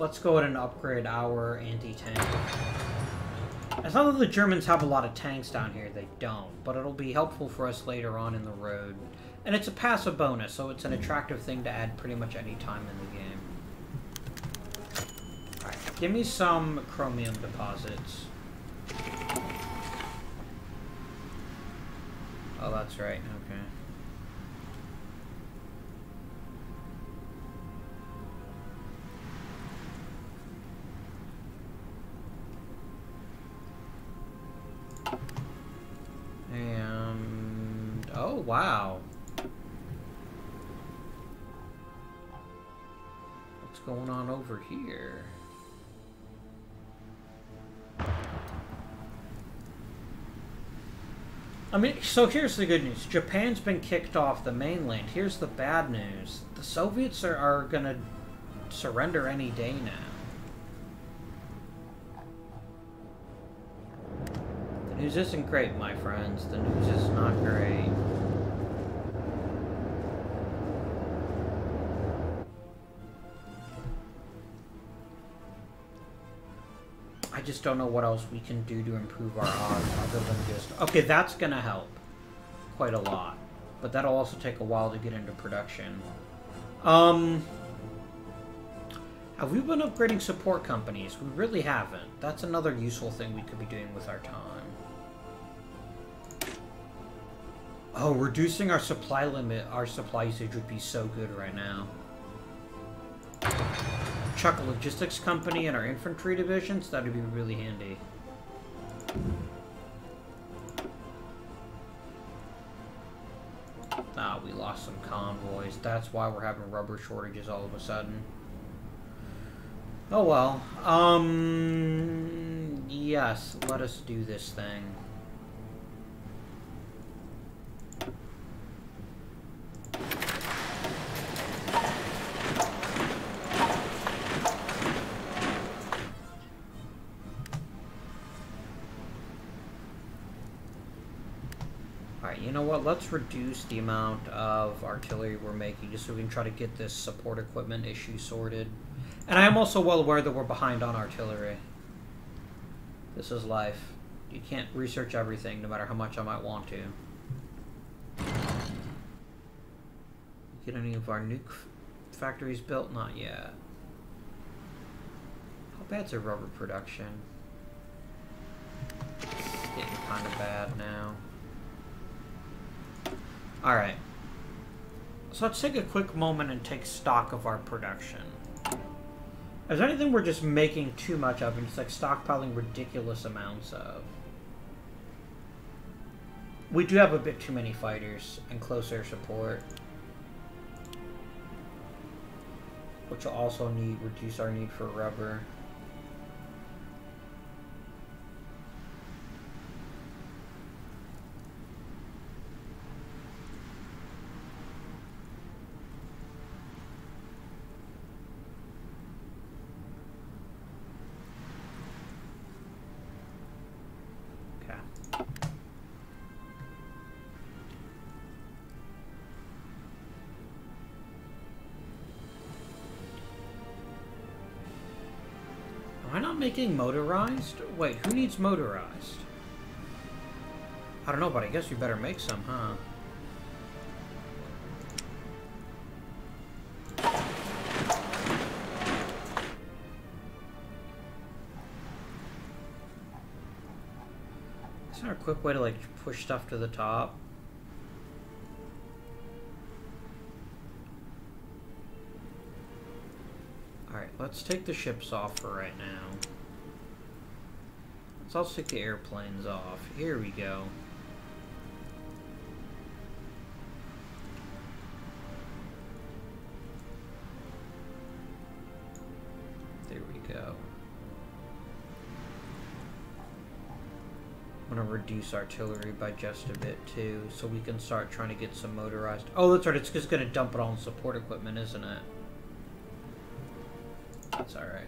let's go ahead and upgrade our anti-tank. It's not that the Germans have a lot of tanks down here, they don't, but it'll be helpful for us later on in the road. And it's a passive bonus, so it's an attractive thing to add pretty much any time in the game. Alright, give me some chromium deposits. Oh, that's right, okay. And... oh, wow. What's going on over here? I mean, so here's the good news. Japan's been kicked off the mainland. Here's the bad news. The Soviets are gonna surrender any day now. The news isn't great, my friends. The news is not great. I just don't know what else we can do to improve our odds other than just... okay, that's gonna help quite a lot. But that'll also take a while to get into production. Have we been upgrading support companies? We really haven't. That's another useful thing we could be doing with our time. Oh, reducing our supply limit, our supply usage would be so good right now. Chuck a logistics company in our infantry divisions, that'd be really handy. Ah, we lost some convoys. That's why we're having rubber shortages all of a sudden. Oh well. Yes, let us do this thing. You know what, let's reduce the amount of artillery we're making just so we can try to get this support equipment issue sorted. And I am also well aware that we're behind on artillery. This is life. You can't research everything no matter how much I might want to. Get any of our nuke factories built? Not yet. How bad's our rubber production? It's getting kind of bad now. Alright, so let's take a quick moment and take stock of our production. Is there anything we're just making too much of and just like stockpiling ridiculous amounts of? We do have a bit too many fighters and close air support, which will also reduce our need for rubber. Am I not making motorized? Wait, who needs motorized? I don't know, but I guess we better make some, huh? Isn't there a quick way to, like, push stuff to the top? Alright, let's take the ships off for right now. Let's also take the airplanes off. Here we go. There we go. I'm gonna reduce artillery by just a bit too, so we can start trying to get some motorized. Oh, that's right, it's just gonna dump it all in support equipment, isn't it? That's alright.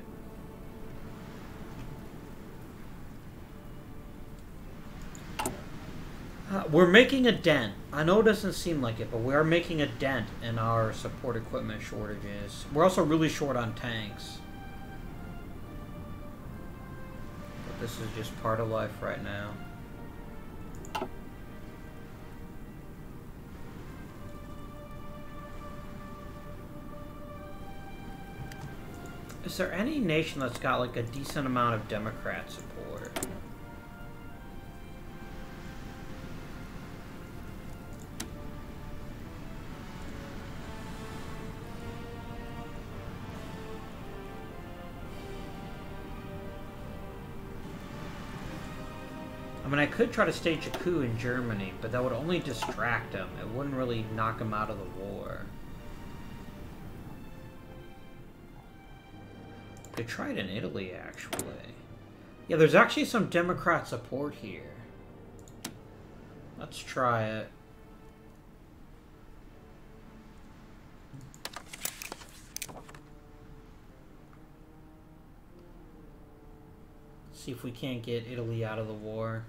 We're making a dent. I know it doesn't seem like it, but we are making a dent in our support equipment shortages. We're also really short on tanks. This is just part of life right now. Is there any nation that's got like a decent amount of Democrat support? I mean, I could try to stage a coup in Germany, but that would only distract them. It wouldn't really knock them out of the war. Could try it in Italy, actually. Yeah, there's actually some Democrat support here. Let's try it. See if we can't get Italy out of the war.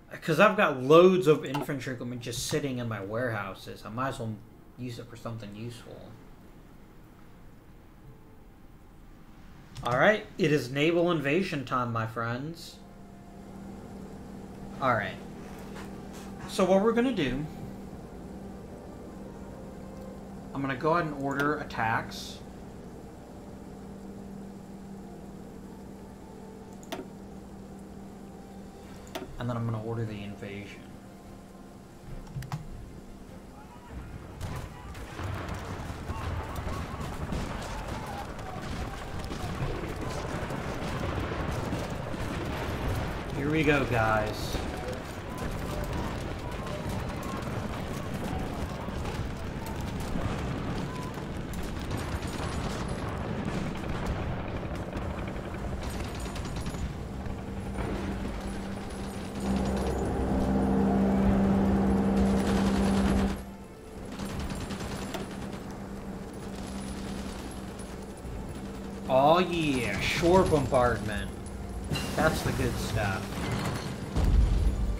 Because I've got loads of infantry equipment just sitting in my warehouses. I might as well use it for something useful. Alright, it is naval invasion time, my friends. Alright. So what we're going to do... I'm going to go ahead and order attacks. And then I'm going to order the invasion. Here we go, guys. Oh yeah, shore bombardment. That's the good stuff.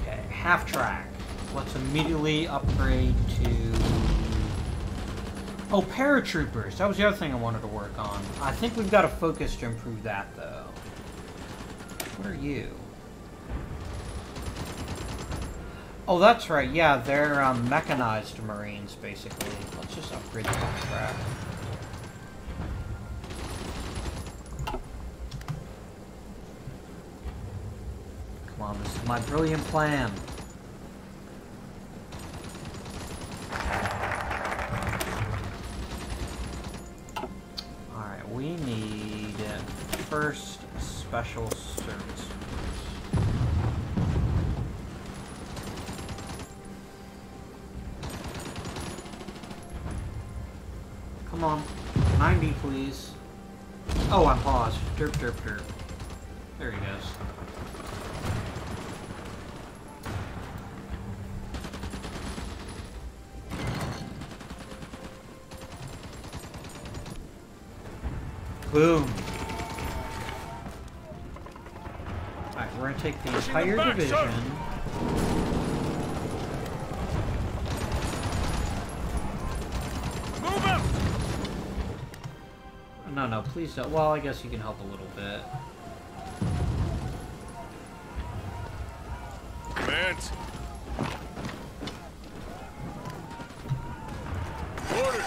Okay, half track. Let's immediately upgrade to... Oh, paratroopers. That was the other thing I wanted to work on. I think we've got to focus to improve that, though. What are you? Oh, that's right. Yeah, they're mechanized Marines, basically. Let's just upgrade the half track. Come on, this is my brilliant plan. Alright, we need first special service force. Come on, 90 please. Oh, I'm paused. Derp, derp, derp. There he goes. Boom. Alright, we're gonna take the entire division. Move him! No, please don't. Well, I guess you can help a little bit. Advance. Orders.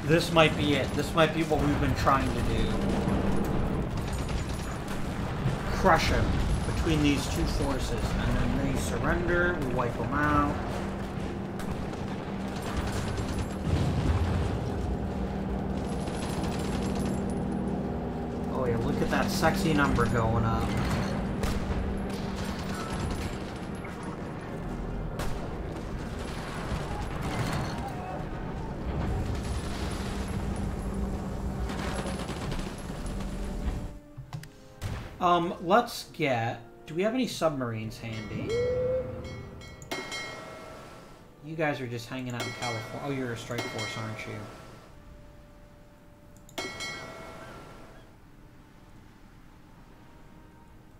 This might be it. This might be what we've been trying to do. Crush him between these two forces. And then they surrender, we wipe them out. Oh yeah, look at that sexy number going up. Let's get... Do we have any submarines handy? You guys are just hanging out in California. Oh, you're a strike force, aren't you?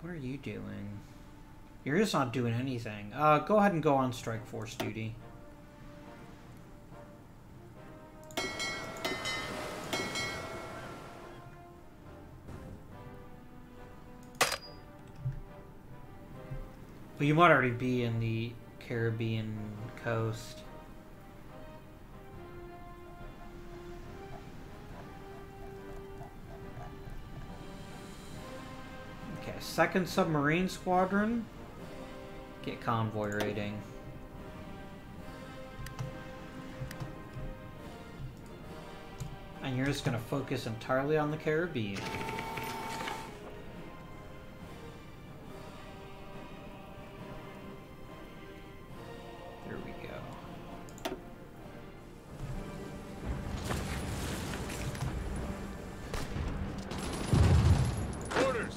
What are you doing? You're just not doing anything. Go ahead and go on strike force duty. Well, you might already be in the Caribbean coast. Okay, 2nd Submarine Squadron. Get convoy rating. And you're just gonna focus entirely on the Caribbean. There we go. Orders.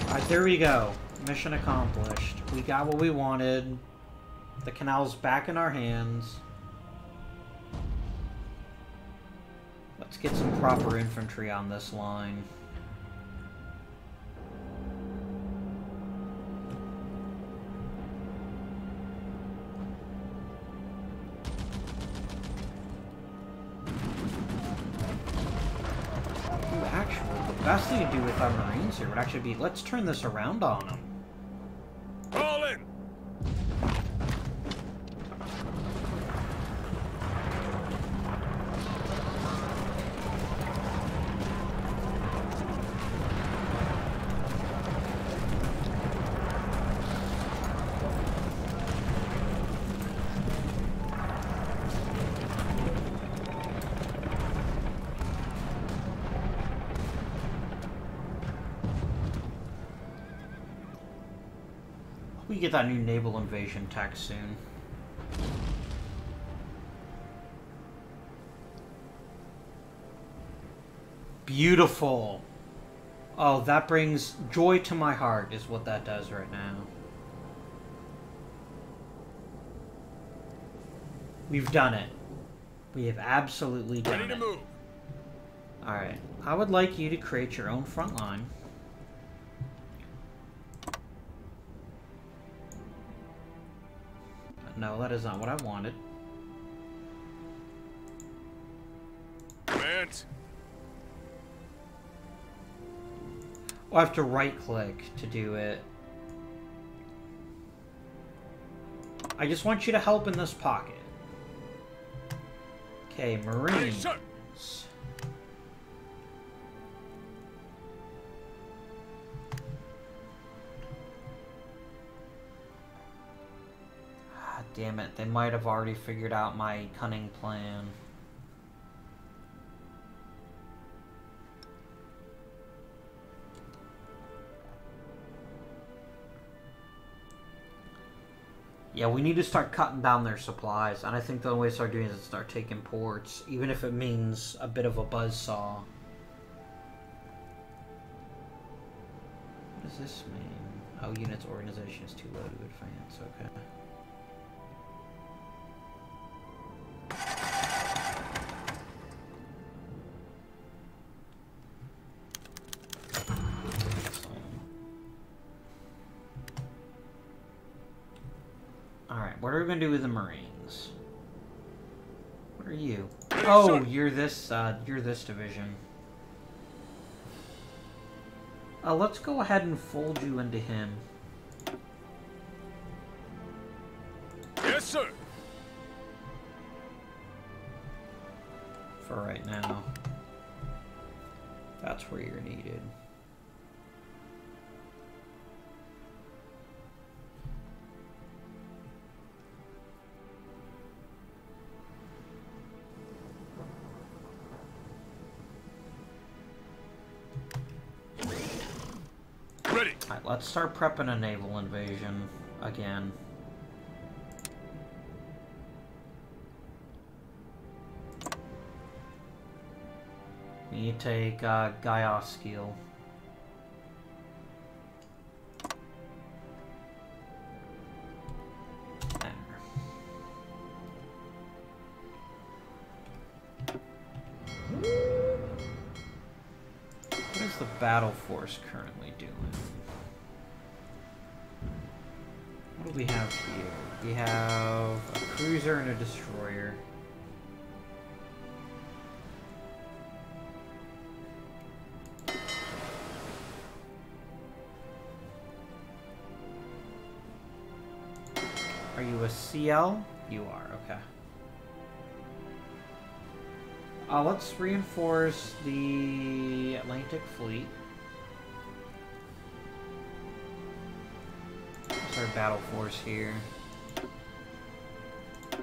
Alright, there we go. Mission accomplished. We got what we wanted. The canal's back in our hands. Let's get some proper infantry on this line. Ooh, actually, the best thing to do with our Marines here would actually be, let's turn this around on them. All in. We get that new naval invasion tech soon. Beautiful. Oh, that brings joy to my heart is what that does right now. We've done it. We have absolutely done it. Ready to move. Alright. I would like you to create your own front line. No, that is not what I wanted. Advance. I'll have to right-click to do it. I just want you to help in this pocket. Okay, Marines. Hey, Damn it, they might have already figured out my cunning plan. Yeah, we need to start cutting down their supplies, and I think the only way to start doing it is to start taking ports, even if it means a bit of a buzzsaw. What does this mean? Oh, units organization is too low to advance, okay. What are we gonna do with the Marines? What are you? Oh, you're this division. Let's go ahead and fold you into him. Yes, sir. For right now. That's where you're needed. Alright, let's start prepping a naval invasion again. We need to take Gaiaskiel. There. What is the battle force currently doing? What do we have here? We have a cruiser and a destroyer. Are you a CL? You are, okay. Let's reinforce the Atlantic Fleet. That's our battle force here. There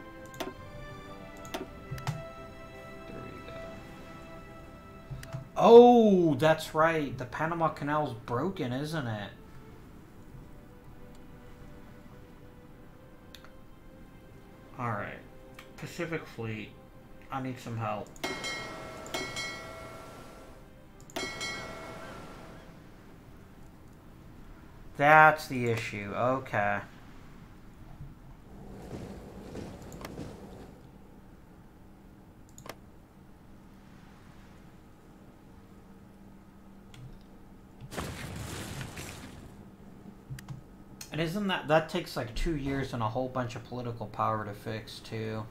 we go. Oh, that's right. The Panama Canal's broken, isn't it? Alright. Pacific Fleet. I need some help. That's the issue. Okay. And isn't that takes like 2 years and a whole bunch of political power to fix too?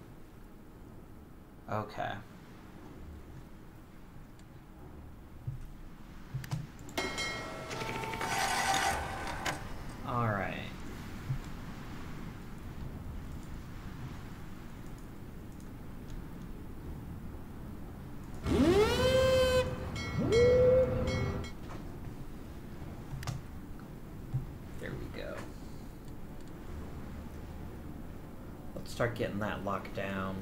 Okay. All right. There we go. Let's start getting that locked down.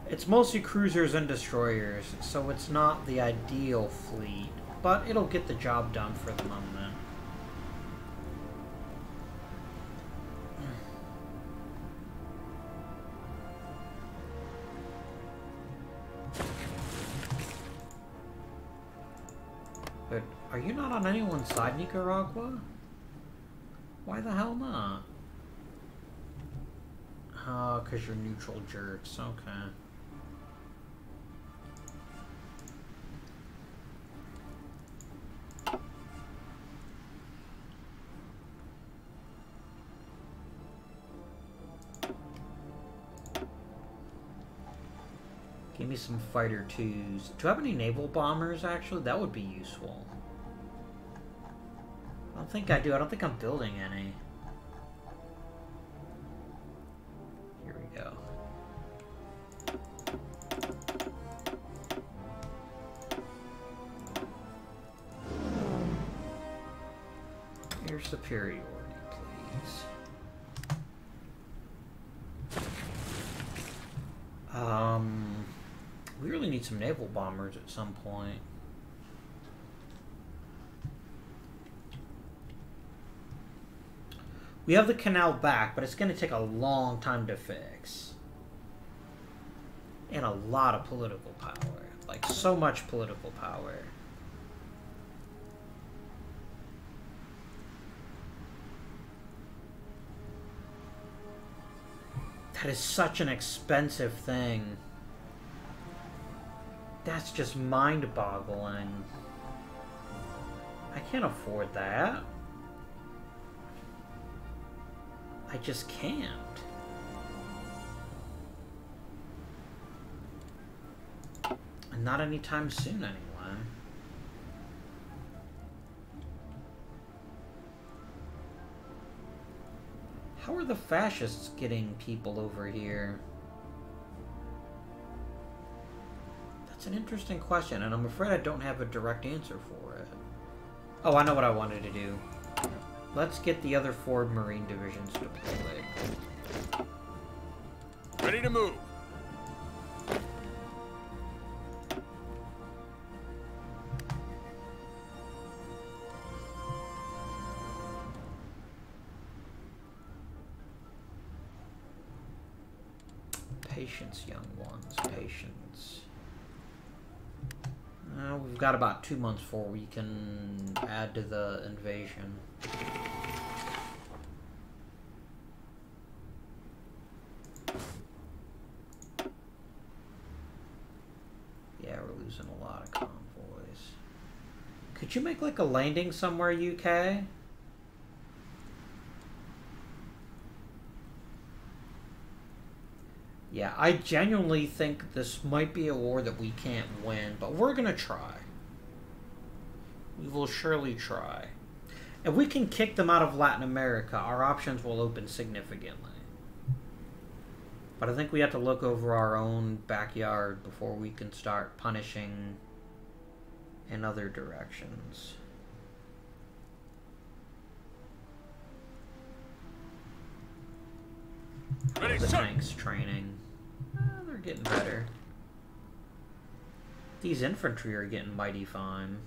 It's mostly cruisers and destroyers, so it's not the ideal fleet, but it'll get the job done for the moment. But are you not on anyone's side, Nicaragua? Why the hell not? Oh, because you're neutral jerks, okay. Give me some fighter twos. Do I have any naval bombers, actually? That would be useful. I don't think I do. I don't think I'm building any. Here we go. Air superiority, please. We really need some naval bombers at some point. We have the canal back, but it's going to take a long time to fix. And a lot of political power. Like, so much political power. That is such an expensive thing. That's just mind-boggling. I can't afford that. I just can't. And not anytime soon, anyway. How are the fascists getting people over here? That's an interesting question, and I'm afraid I don't have a direct answer for it. Oh, I know what I wanted to do. Let's get the other 4 Marine divisions deployed. Ready to move. Patience, young ones. Patience. We've got about 2 months before we can add to the invasion. Yeah, we're losing a lot of convoys. Could you make like a landing somewhere, UK? Yeah, I genuinely think this might be a war that we can't win, but we're gonna try. We will surely try. If we can kick them out of Latin America, our options will open significantly. But I think we have to look over our own backyard before we can start punishing in other directions. Ready, The sir. tanks training. They're getting better. These infantry are getting mighty fine.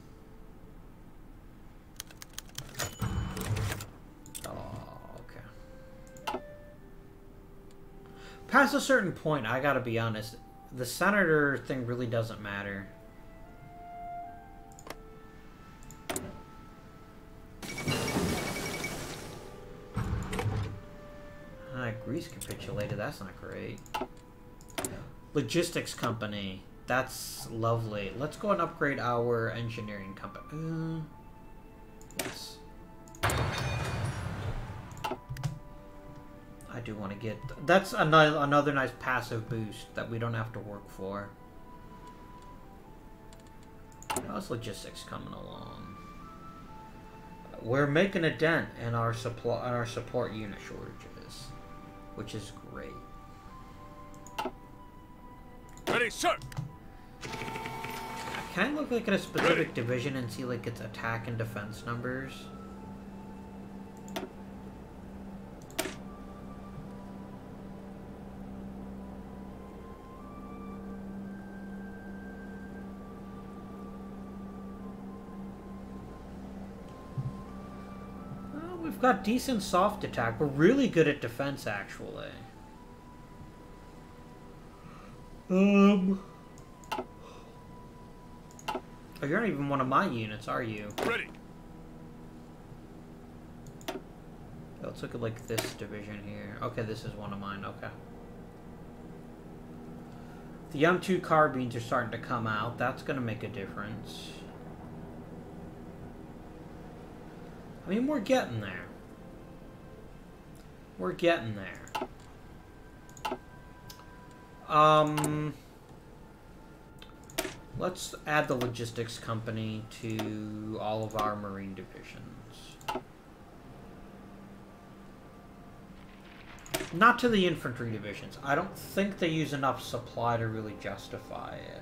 Oh, okay. Past a certain point, I gotta be honest, the senator thing really doesn't matter. Greece capitulated, that's not great. Logistics company, that's lovely. Let's go and upgrade our engineering company. Yes. I do want to get... That's another nice passive boost that we don't have to work for. How's logistics coming along? We're making a dent in our support unit shortages, which is great. Ready, sir. Can I look like at a specific division and see like its attack and defense numbers? We've got decent soft attack. We're really good at defense, actually. Oh, you're not even one of my units, are you? Ready. Let's look at like this division here. Okay, this is one of mine. Okay. The M2 carbines are starting to come out. That's going to make a difference. I mean, we're getting there. We're getting there. Let's add the logistics company to all of our marine divisions. Not to the infantry divisions. I don't think they use enough supply to really justify it.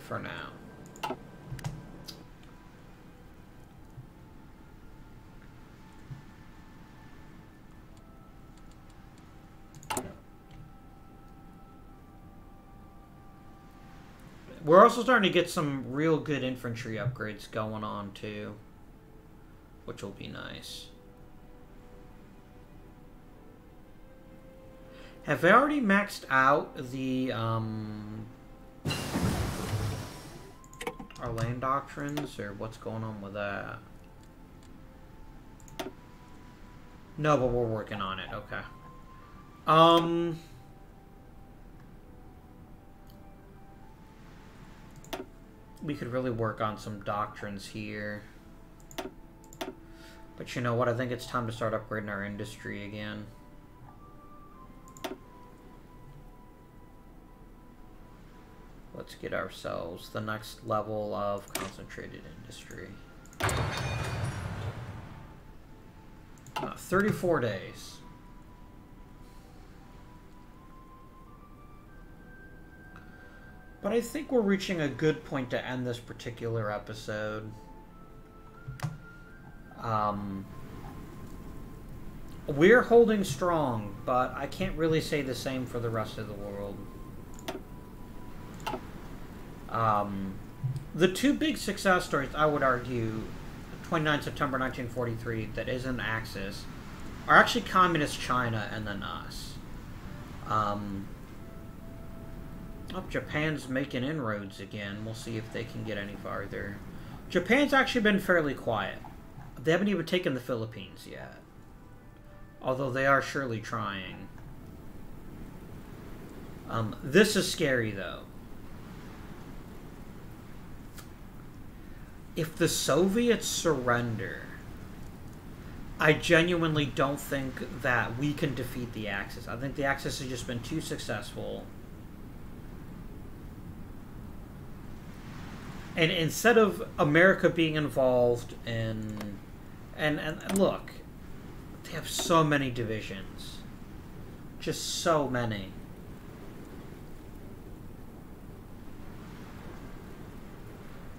For now. We're also starting to get some real good infantry upgrades going on, too. Which will be nice. Have they already maxed out the, our land doctrines, or what's going on with that? No, but we're working on it, okay. We could really work on some doctrines here. But you know what? I think it's time to start upgrading our industry again. Let's get ourselves the next level of concentrated industry. 34 days. But I think we're reaching a good point to end this particular episode. We're holding strong, but I can't really say the same for the rest of the world. The two big success stories, I would argue, 29 September 1943, that isn't Axis, are actually Communist China and then us. Oh, Japan's making inroads again. We'll see if they can get any farther. Japan's actually been fairly quiet. They haven't even taken the Philippines yet. Although they are surely trying. This is scary, though. if the Soviets surrender, I genuinely don't think that we can defeat the Axis. I think the Axis has just been too successful. And instead of America being involved in... And look, they have so many divisions. Just so many.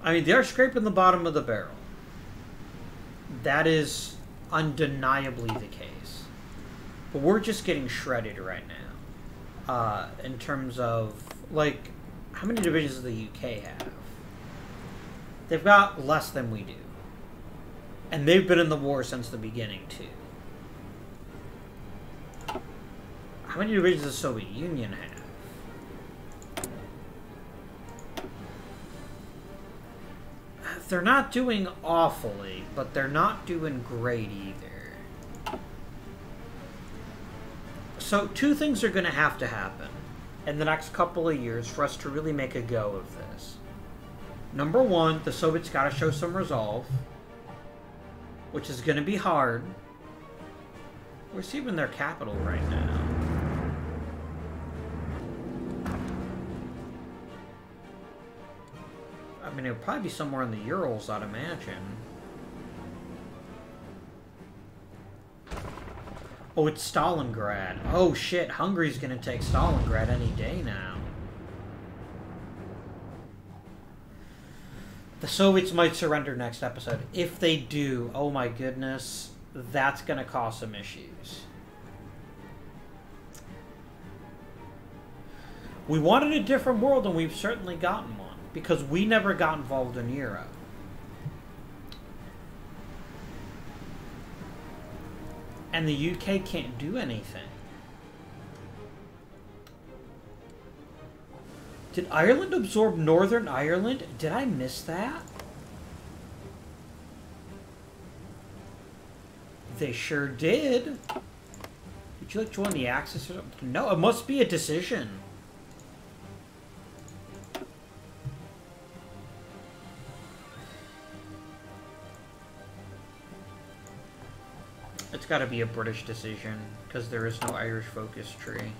I mean, they're scraping the bottom of the barrel. That is undeniably the case. But we're just getting shredded right now. In terms of, like, how many divisions does the UK have? They've got less than we do. And they've been in the war since the beginning, too. How many divisions does the Soviet Union have? They're not doing awfully, but they're not doing great either. So, two things are going to happen in the next couple of years for us to really make a go of this. Number one, the Soviets got to show some resolve, which is going to be hard. We're seeing their capital right now. I mean, it would probably be somewhere in the Urals, I'd imagine. Oh, it's Stalingrad. Oh, shit. Hungary's gonna take Stalingrad any day now. The Soviets might surrender next episode. If they do, oh my goodness, that's gonna cause some issues. We wanted a different world, and we've certainly gotten one. Because we never got involved in Europe. And the UK can't do anything. Did Ireland absorb Northern Ireland? Did I miss that? They sure did. Would you like to join the Axis or something? No, it must be a decision. It's got to be a British decision, because there is no Irish focus tree.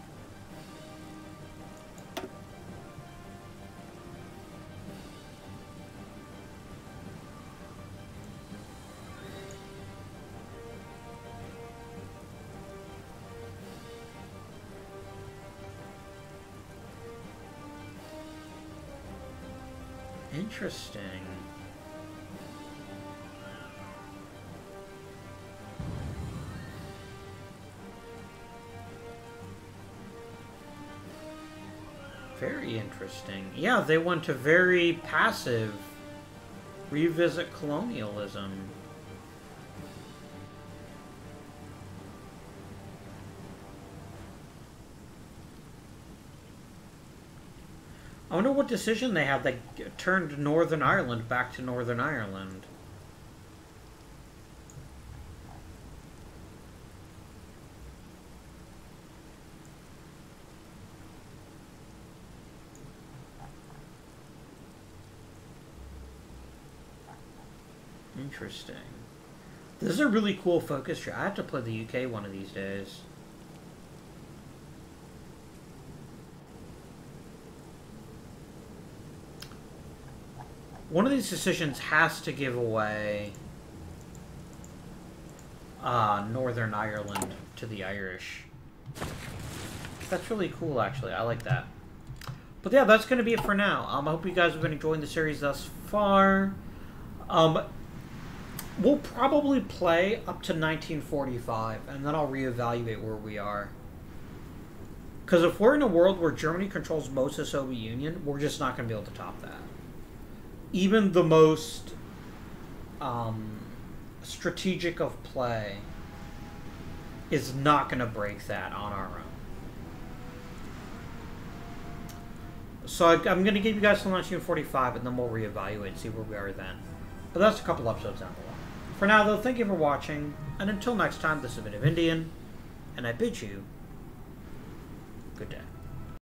Interesting. Very interesting. Yeah, they went to very passive. Revisit colonialism. I wonder what decision they have that turned Northern Ireland back to Northern Ireland. Interesting. This is a really cool focus tree. I have to play the UK one of these days. One of these decisions has to give away Northern Ireland to the Irish. That's really cool, actually. I like that. But yeah, that's going to be it for now. I hope you guys have been enjoying the series thus far. We'll probably play up to 1945, and then I'll reevaluate where we are. Because if we're in a world where Germany controls most of the Soviet Union, we're just not going to be able to top that. Even the most strategic of play is not going to break that on our own. So I'm going to give you guys till 1945, and then we'll reevaluate and see where we are then. But that's a couple episodes down the line. For now, though, thank you for watching, and until next time, this has been Indian, and I bid you good day.